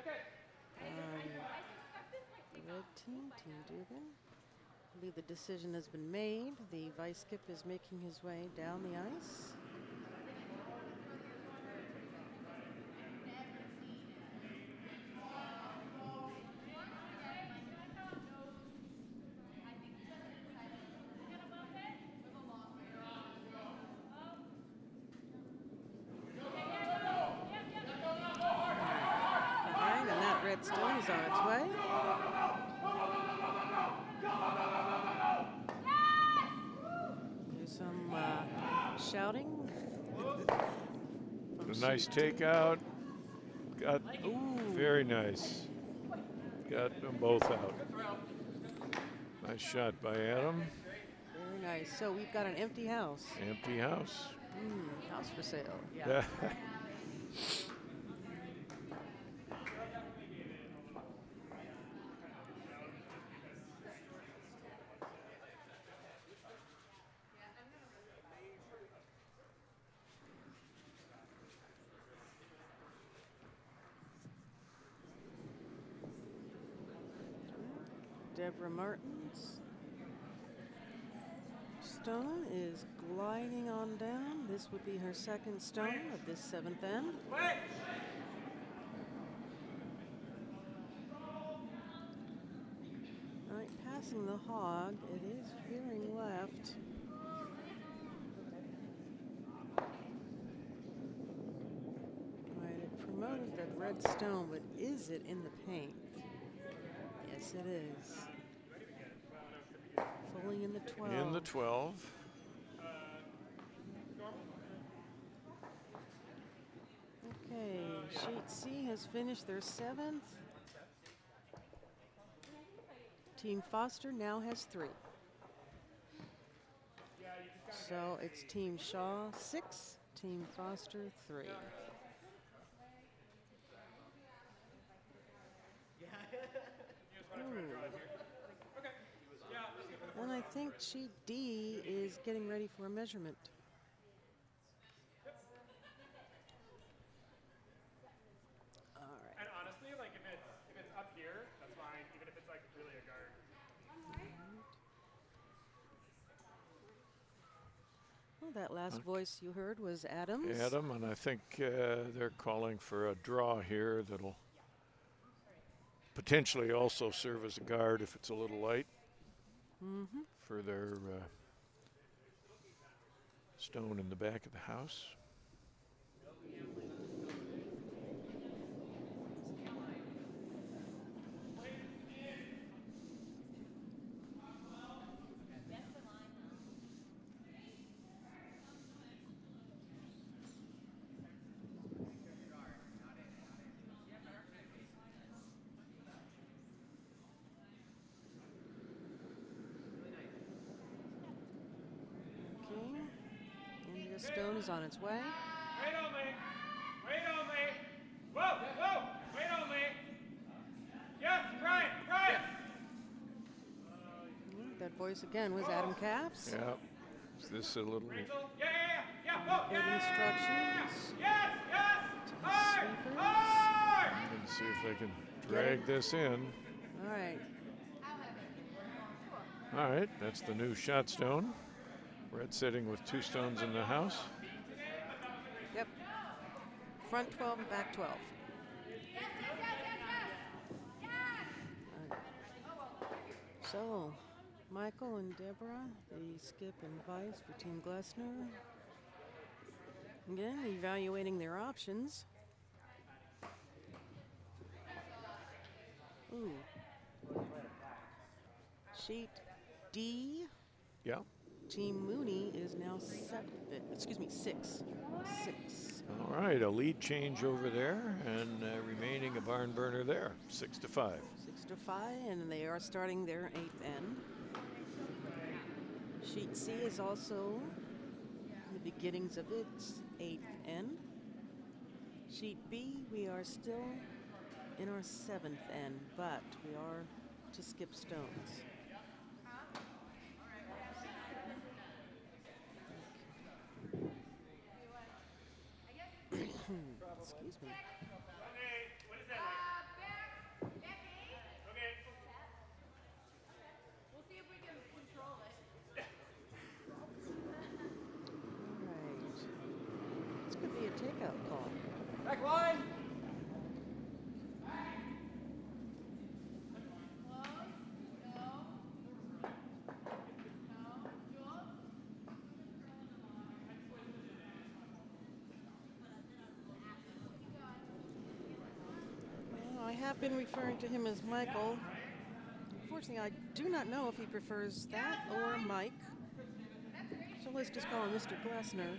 The red team, Team Dugan. I believe the decision has been made. The vice skip is making his way down the ice. Stone is on its way. Do some shouting. A nice takeout. Got very nice. Got them both out. Nice shot by Adam. Very nice. So we've got an empty house. Empty house. House for sale. Yeah. Deborah Martin's stone is gliding on down. This would be her second stone of this 7th end. All right, passing the hog, it is veering left. All right, it promoted that red stone, but is it in the paint? Yes, it is. Fully in the 12. In the 12. Okay, Sheet C has finished their 7th. Team Foster now has 3. So it's Team Shaw 6, Team Foster 3. And I think Sheet D is getting ready for a measurement. All right. And honestly, like if it's up here, that's fine. Even if it's like that last voice you heard was Adams. Adam, and I think they're calling for a draw here that'll potentially also serve as a guard if it's a little light for their stone in the back of the house. India stone is on its way. Wait on me. Wait on me. Whoa, whoa. Wait on me. Yes, Brian, Brian. That voice again was Adam Capps. Yeah. Is this a little Rachel. Yeah. Whoa. Good instructions. Yes. Hard. Sweepers. Hard. Let's see if they can drag this in. All right. All right, that's the new shot stone. Red sitting with 2 stones in the house. Yep. Front 12 and back 12. All right. So, Michael and Deborah, the skip and vice for Team Glessner. Again, evaluating their options. Ooh. Sheet D. Yeah. Team Mooney is now 6. All right, a lead change over there, and remaining a barn burner there, 6-5. 6-5, and they are starting their 8th end. Sheet C is also in the beginnings of its 8th end. Sheet B, we are still in our 7th end, but we are to skip stones. Excuse me. Okay, what is that? Back 8. Okay. We'll see if we can control it. All right. This could be a takeout call. Back line. I have been referring to him as Michael. Unfortunately, I do not know if he prefers that or Mike. So let's just call him Mr. Glessner.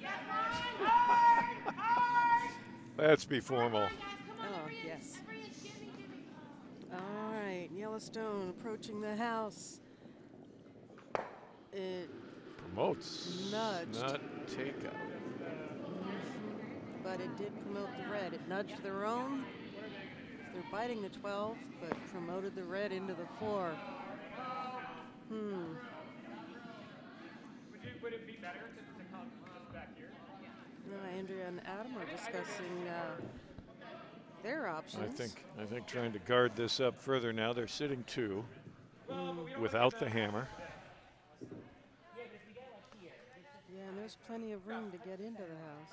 Let's be formal. Oh, yes. All right, Yellowstone approaching the house. It Promotes. Nudged. Not takeout. but it did promote the red. It nudged their own. They're biting the 12, but promoted the red into the 4. Would it be better to come just back here? Andrea and Adam are discussing their options. I think trying to guard this up further now. They're sitting 2 without the hammer. Yeah, and there's plenty of room to get into the house.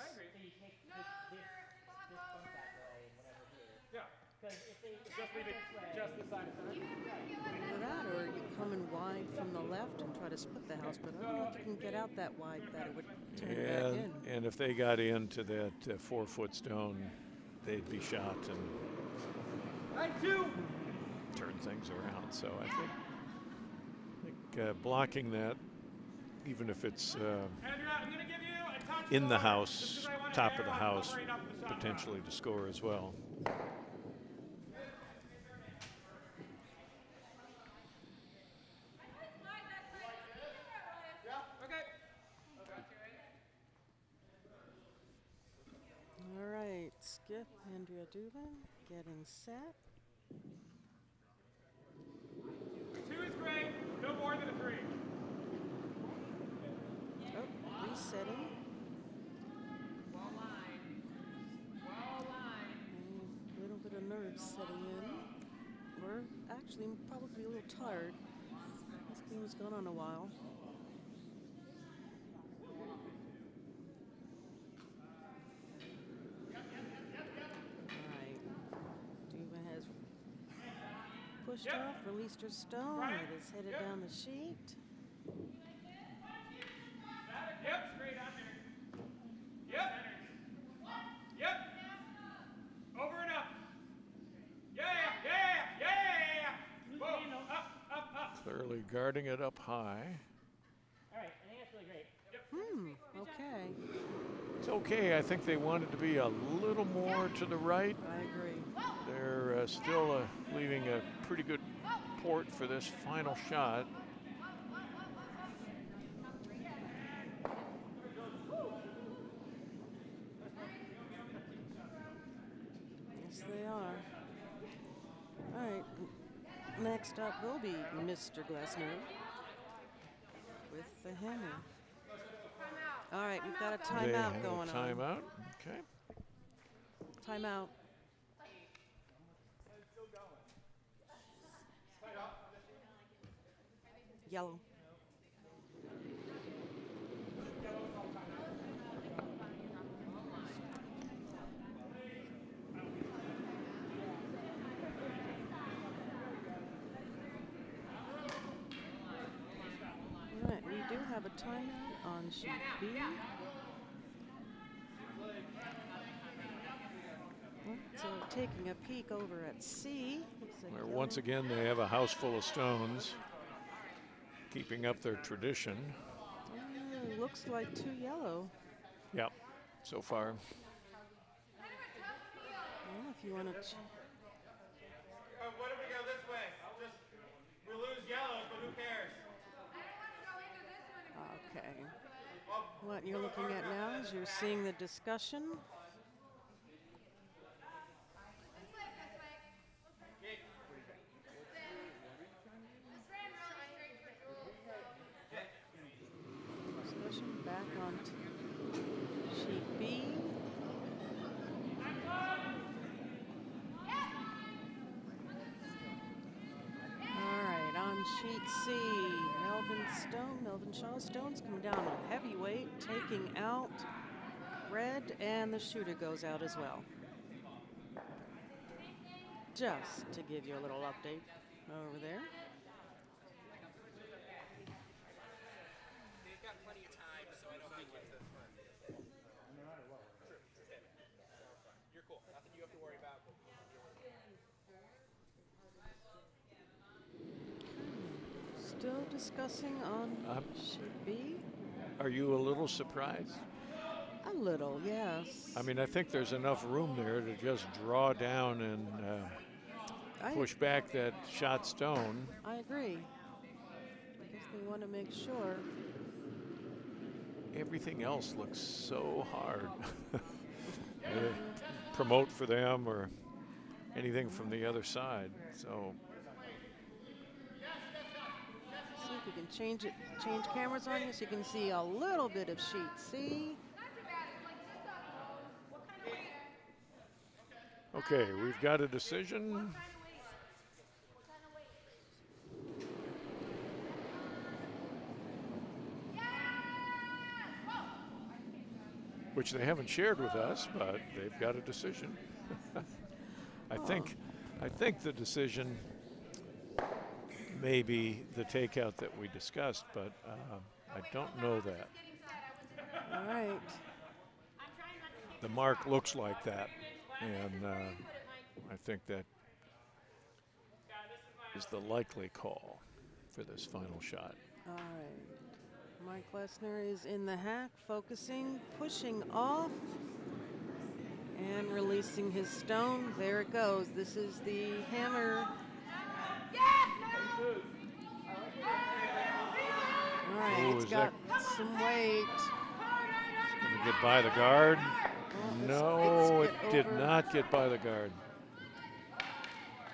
Just leave it just this side of center. Either that, or you come in wide from the left and try to split the house, but I don't know if you can get out that wide that it would turn back in. And if they got into that 4-foot stone, they'd be shot and turn things around. So I think blocking that, even if it's in the house, top of the house, potentially to score as well. All right, skip, Andrea Dubin getting set. 2 is great, no more than a 3. Oh, resetting. Wall line. Wall line. A little bit of nerves setting in. We're actually probably a little tired. This game has gone on a while. pushed off, released her stone. It is headed down the sheet. Yep, straight on there. Yep. Yep. Over and up. Yeah. Whoa, up. Clearly guarding it up high. All right, I think that's really great. Yep. Okay. It's okay. I think they wanted to be a little more to the right. I agree. They're still leaving a pretty good port for this final shot. Yes, they are. All right. Next up will be Mr. Glessner with the hammer. All right, we've got a They timeout have going a on. timeout. Okay. Timeout. Yellow. All right, we do have a timeout on sheet B. So taking a peek over at C. Looks like Where yellow. once again they have a house full of stones, keeping up their tradition. Looks like 2 yellow. Yep, so far. Well, if you want to. What if we go this way? We lose yellows, but who cares? Okay. What you're looking at now is you're seeing the discussion. Discussion back on sheet B. All right, on sheet C, Melvin Shaw Stone's coming down on heavyweight, taking out red, and the shooter goes out as well. Just to give you a little update over there. They've got plenty of time, so I don't think it's You're cool. Nothing you have to worry about. Still discussing on sheet B. Are you a little surprised? A little, yes. I mean, I think there's enough room there to just draw down and push back that shot stone. I agree. I guess they want to make sure. Everything else looks so hard. Promote for them or anything from the other side. So See if we can change cameras on you so you can see a little bit of sheet C. okay, we've got a decision. Which they haven't shared with us, but they've got a decision. I think the decision may be the takeout that we discussed, but I don't know that. All right. The mark looks like that, and I think that is the likely call for this final shot. All right. Mike Glessner is in the hack, focusing, pushing off, and releasing his stone. There it goes. This is the hammer. All right, Ooh, it's is got some weight. Going to get by the guard? No, it's it get did over. not get by the guard.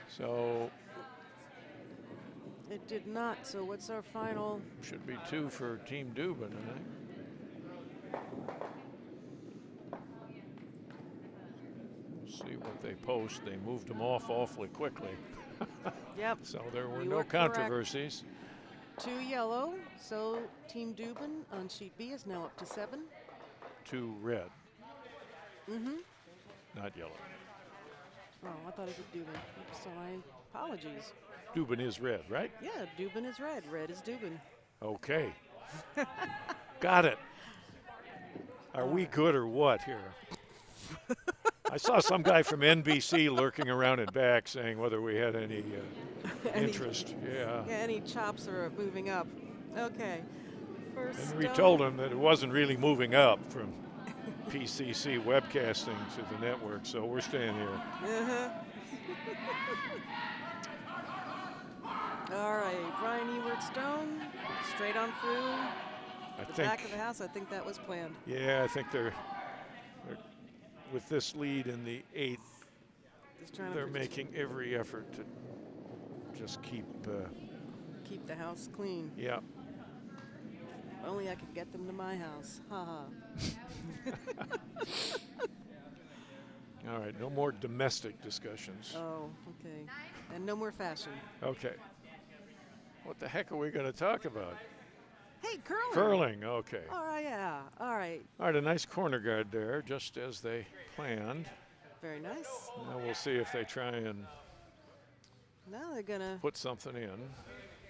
So It did not. So what's our final? should be 2 for Team Dubin, I think. We'll see what they post. They moved them off awfully quickly. Yep. So there were You no were correct. controversies. 2 yellow. So Team Dubin on sheet B is now up to 7. 2 red, Mm-hmm. not yellow. Oh, I thought it was Dubin. So my apologies. Dubin is red, right? Yeah, Dubin is red. Red is Dubin. Okay. Got it. Are we good or what here? I saw some guy from NBC lurking around in back saying whether we had any interest. Yeah. Yeah, any chops are moving up. Okay. First And we stone. told him that it wasn't really moving up from PCC webcasting to the network, so we're staying here. Uh-huh. All right, Brian Ewert Stone, straight on through the back of the house. I think that was planned. Yeah, I think they're with this lead in the 8th. They're making every effort to just keep the house clean. Yeah. If only I could get them to my house. Ha ha. All right, no more domestic discussions. Oh, okay. And no more fashion. Okay. What the heck are we going to talk about? Hey, curling. Curling, okay. All right, yeah. All right. All right, a nice corner guard there, just as they planned. Very nice. Now we'll see if they try and Now they're gonna put something in.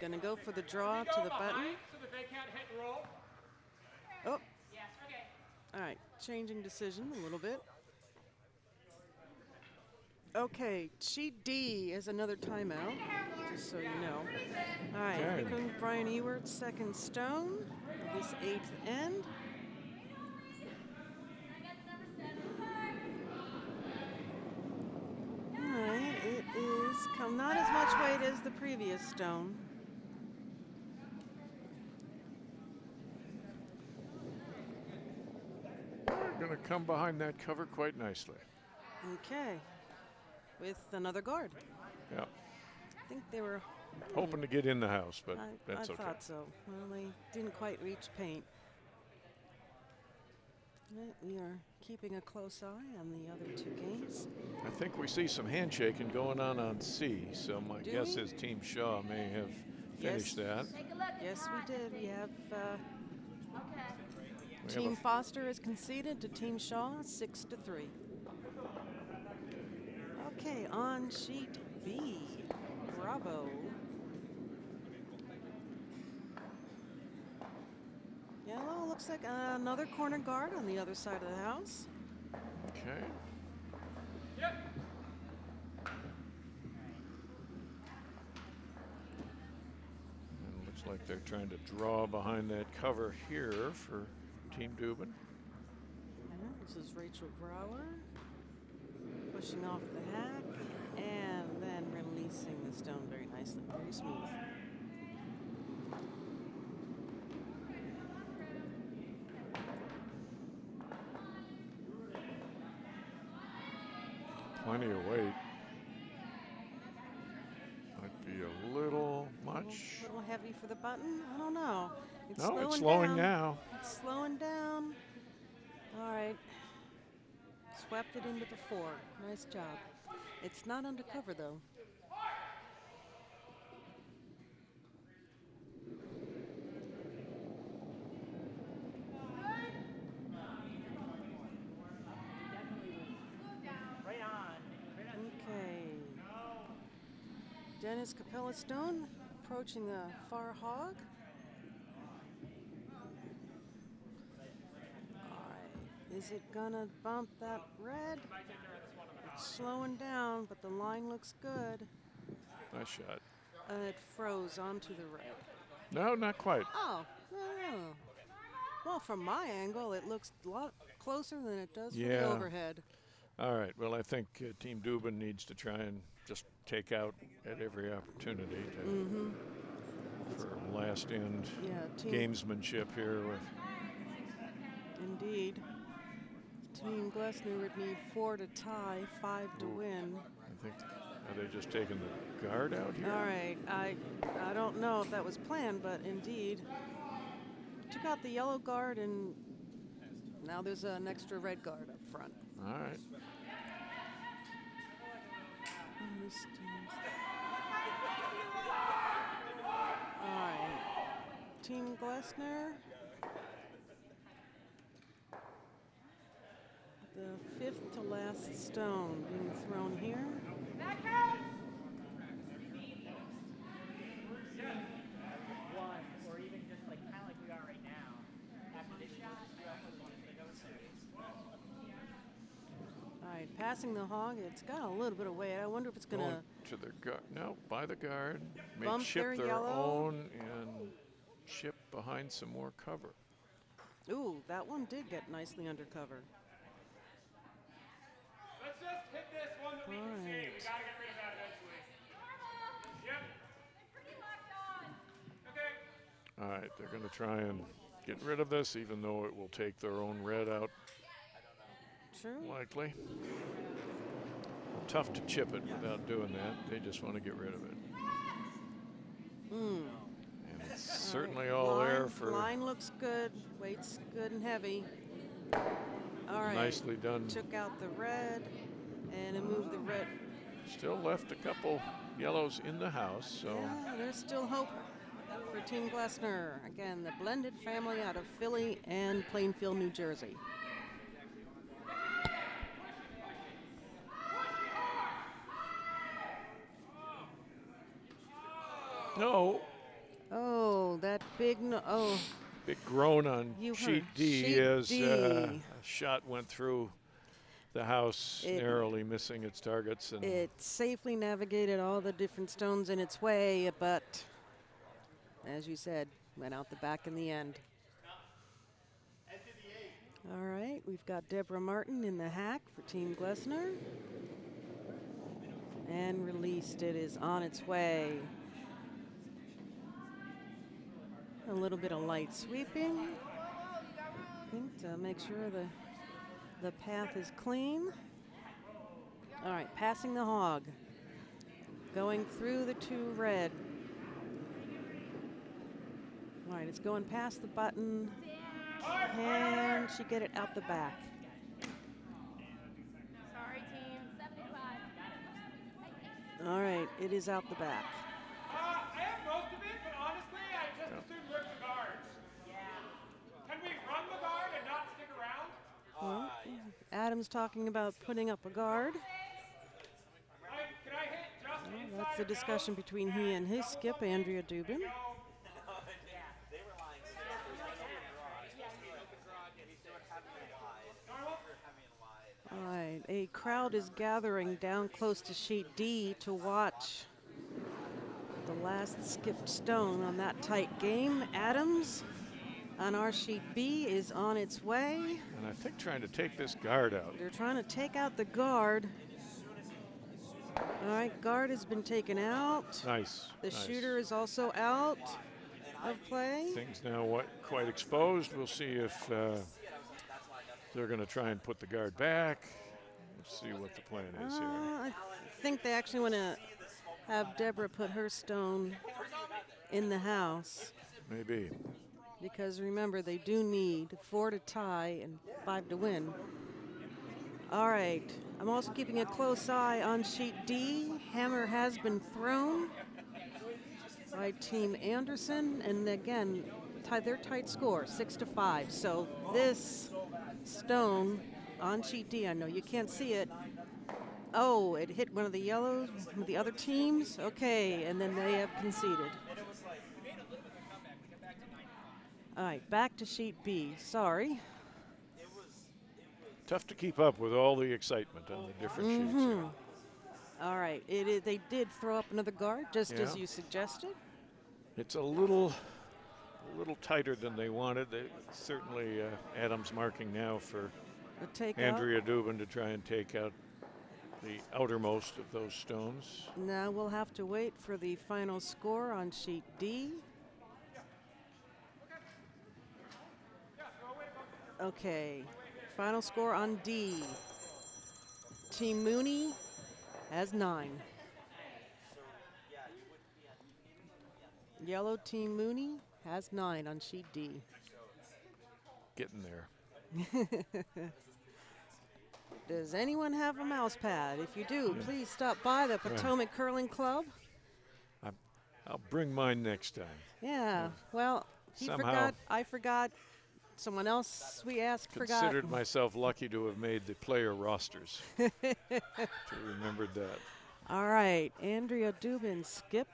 Gonna go for the draw to the button. So that they can't hit and roll. Oh. All right, changing decision a little bit. Okay, sheet D is another timeout, just so you know. All right, Okay. here comes Brian Ewert, second stone of this 8th end. All right, it is not as much weight as the previous stone. They're going to come behind that cover quite nicely. Okay, with another guard. Yeah. I think they were Hoping to get in the house, but that's I okay. thought so. Well, they didn't quite reach paint. We are keeping a close eye on the other two games. I think we see some handshaking going on C, so my Do guess we? is Team Shaw may have finished that. Yes, we did. We have We have Team a Foster is conceded to Team Shaw 6-3. Okay, on sheet B. Bravo. Yellow looks like another corner guard on the other side of the house. Okay. And looks like they're trying to draw behind that cover here for Team Dubin. This is Rachel Brower pushing off the hack and then releasing the stone very nicely, very smooth. Plenty of weight. Might be a little much. A little heavy for the button? I don't know. It's No, slowing it's slowing down. now. It's slowing down. All right. Swept it into the 4. Nice job. It's not undercover, though. Okay. Dennis Capella Stone approaching the far hog. All right. Is it gonna bump that red? It's slowing down, but the line looks good. Nice shot. It froze onto the red. No, not quite. Oh, no. Well, from my angle, it looks a lot closer than it does from the Yeah. overhead. All right, well, I think Team Dubin needs to try and just take out at every opportunity to, for last end Yeah, team. gamesmanship here. With Indeed. Team Glessner would need 4 to tie, 5 to win. I think, are they just taking the guard out here? All right, I don't know if that was planned, but indeed. Took out the yellow guard, and now there's an extra red guard up front. All right. And this team's- All right, Team Glessner. The 5th to last stone being thrown here. one, or even just like kind of like we are right now. After they shot, All right, passing the hog. It's got a little bit of weight. I wonder if it's going Going to to their guard. No, by the guard. Make bump ship their their yellow. own and ship behind some more cover. Ooh, that one did get nicely under cover. Let's just hit this one that we can see. We Alright. gotta get rid of that eventually. Yep. Okay. All right, they're going to try and get rid of this, even though it will take their own red out, True. likely. Tough to chip it without doing that. They just want to get rid of it. Mm. And it's certainly all line, there for line looks good. Weight's good and heavy. All right. nicely done. Took out the red and it moved the red. Still left a couple yellows in the house, so Yeah, there's still hope for Team Glessner. Again, the blended family out of Philly and Plainfield, New Jersey. no. Oh, that big no. Oh, Big groan on You sheet heard D sheet as D. a shot went through the house, It- narrowly missing its targets. And it safely navigated all the different stones in its way, but as you said, went out the back in the end. All right, we've got Deborah Martin in the hack for Team Glessner. And released. It is on its way. A little bit of light sweeping. I think to make sure the path is clean. All right, passing the hog. Going through the two red. All right, it's going past the button. Can she get it out the back? Sorry, team. 75. All right, it is out the back. I have most of it, but honestly, I just assumed rip the guards. Can we run the guard and not stick around? Well, Adam's talking about putting up a guard. Can I hit just inside That's the of discussion between he and his skip, Andrea Dubin. All right, a crowd is gathering down close to sheet D to watch the last skipped stone on that tight game. Adams on our sheet B is on its way. I think trying to take this guard out. They're trying to take out the guard. All right, guard has been taken out. Nice. The nice. shooter is also out of play. Things now quite exposed. We'll see if they're going to try and put the guard back. Let's see what the plan is here. I think they actually want to have Deborah put her stone in the house. Maybe. Because remember, they do need 4 to tie and 5 to win. All right, I'm also keeping a close eye on sheet D. Hammer has been thrown by Team Anderson, and again, their tight score, 6 to 5. So this stone on sheet D, I know you can't see it. Oh, it hit one of the yellows, one of the other teams. Okay, and then they have conceded. All right, back to sheet B. Sorry. Tough to keep up with all the excitement on the different sheets here. All right, they did throw up another guard, just as Yeah. you suggested. It's a little tighter than they wanted. Certainly Adams marking now for The takeout. Andrea Dubin to try and take out the outermost of those stones. Now we'll have to wait for the final score on sheet D. Okay, final score on D. Team Mooney has 9. Yellow Team Mooney has 9 on sheet D. Getting there. Does anyone have a mouse pad? If you do, please stop by the Potomac Curling Club. I'll bring mine next time. Yeah, well, he Somehow forgot, I forgot, someone else we asked forgot. Considered myself lucky to have made the player rosters. To remembered that. All right, Andrea Dubin skip.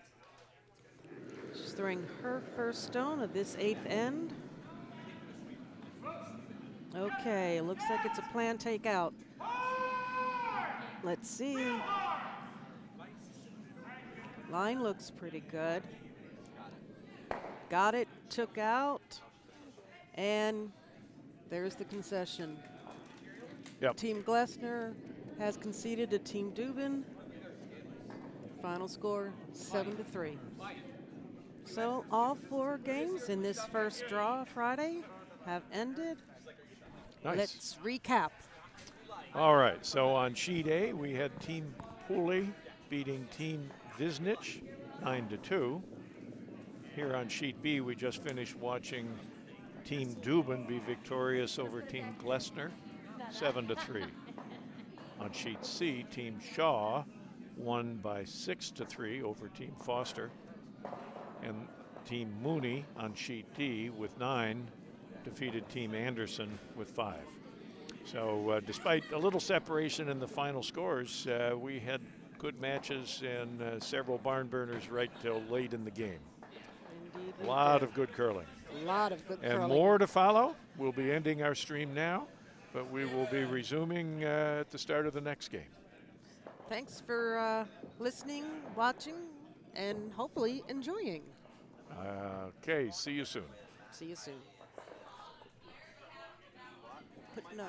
She's throwing her first stone of this 8th end. Okay, looks like it's a planned takeout. Let's see. Line looks pretty good. Got it, took out, and there's the concession. Yep. Team Glessner has conceded to Team Dubin. Final score 7-3. So all 4 games in this first draw Friday have ended. Nice. Let's recap. All right, so on sheet A, we had Team Pooley beating Team Visnich 9-2. Here on sheet B, we just finished watching Team Dubin be victorious over Team Glessner 7-3. On sheet C, Team Shaw won by 6-3 over Team Foster. And Team Mooney on sheet D with 9 defeated Team Anderson with 5. So despite a little separation in the final scores, we had good matches and several barn burners right till late in the game. Indeed, A lot of good curling. A lot of good And curling. more to follow. We'll be ending our stream now, but we will be resuming at the start of the next game. Thanks for listening, watching, and hopefully enjoying. Okay, see you soon. See you soon. No.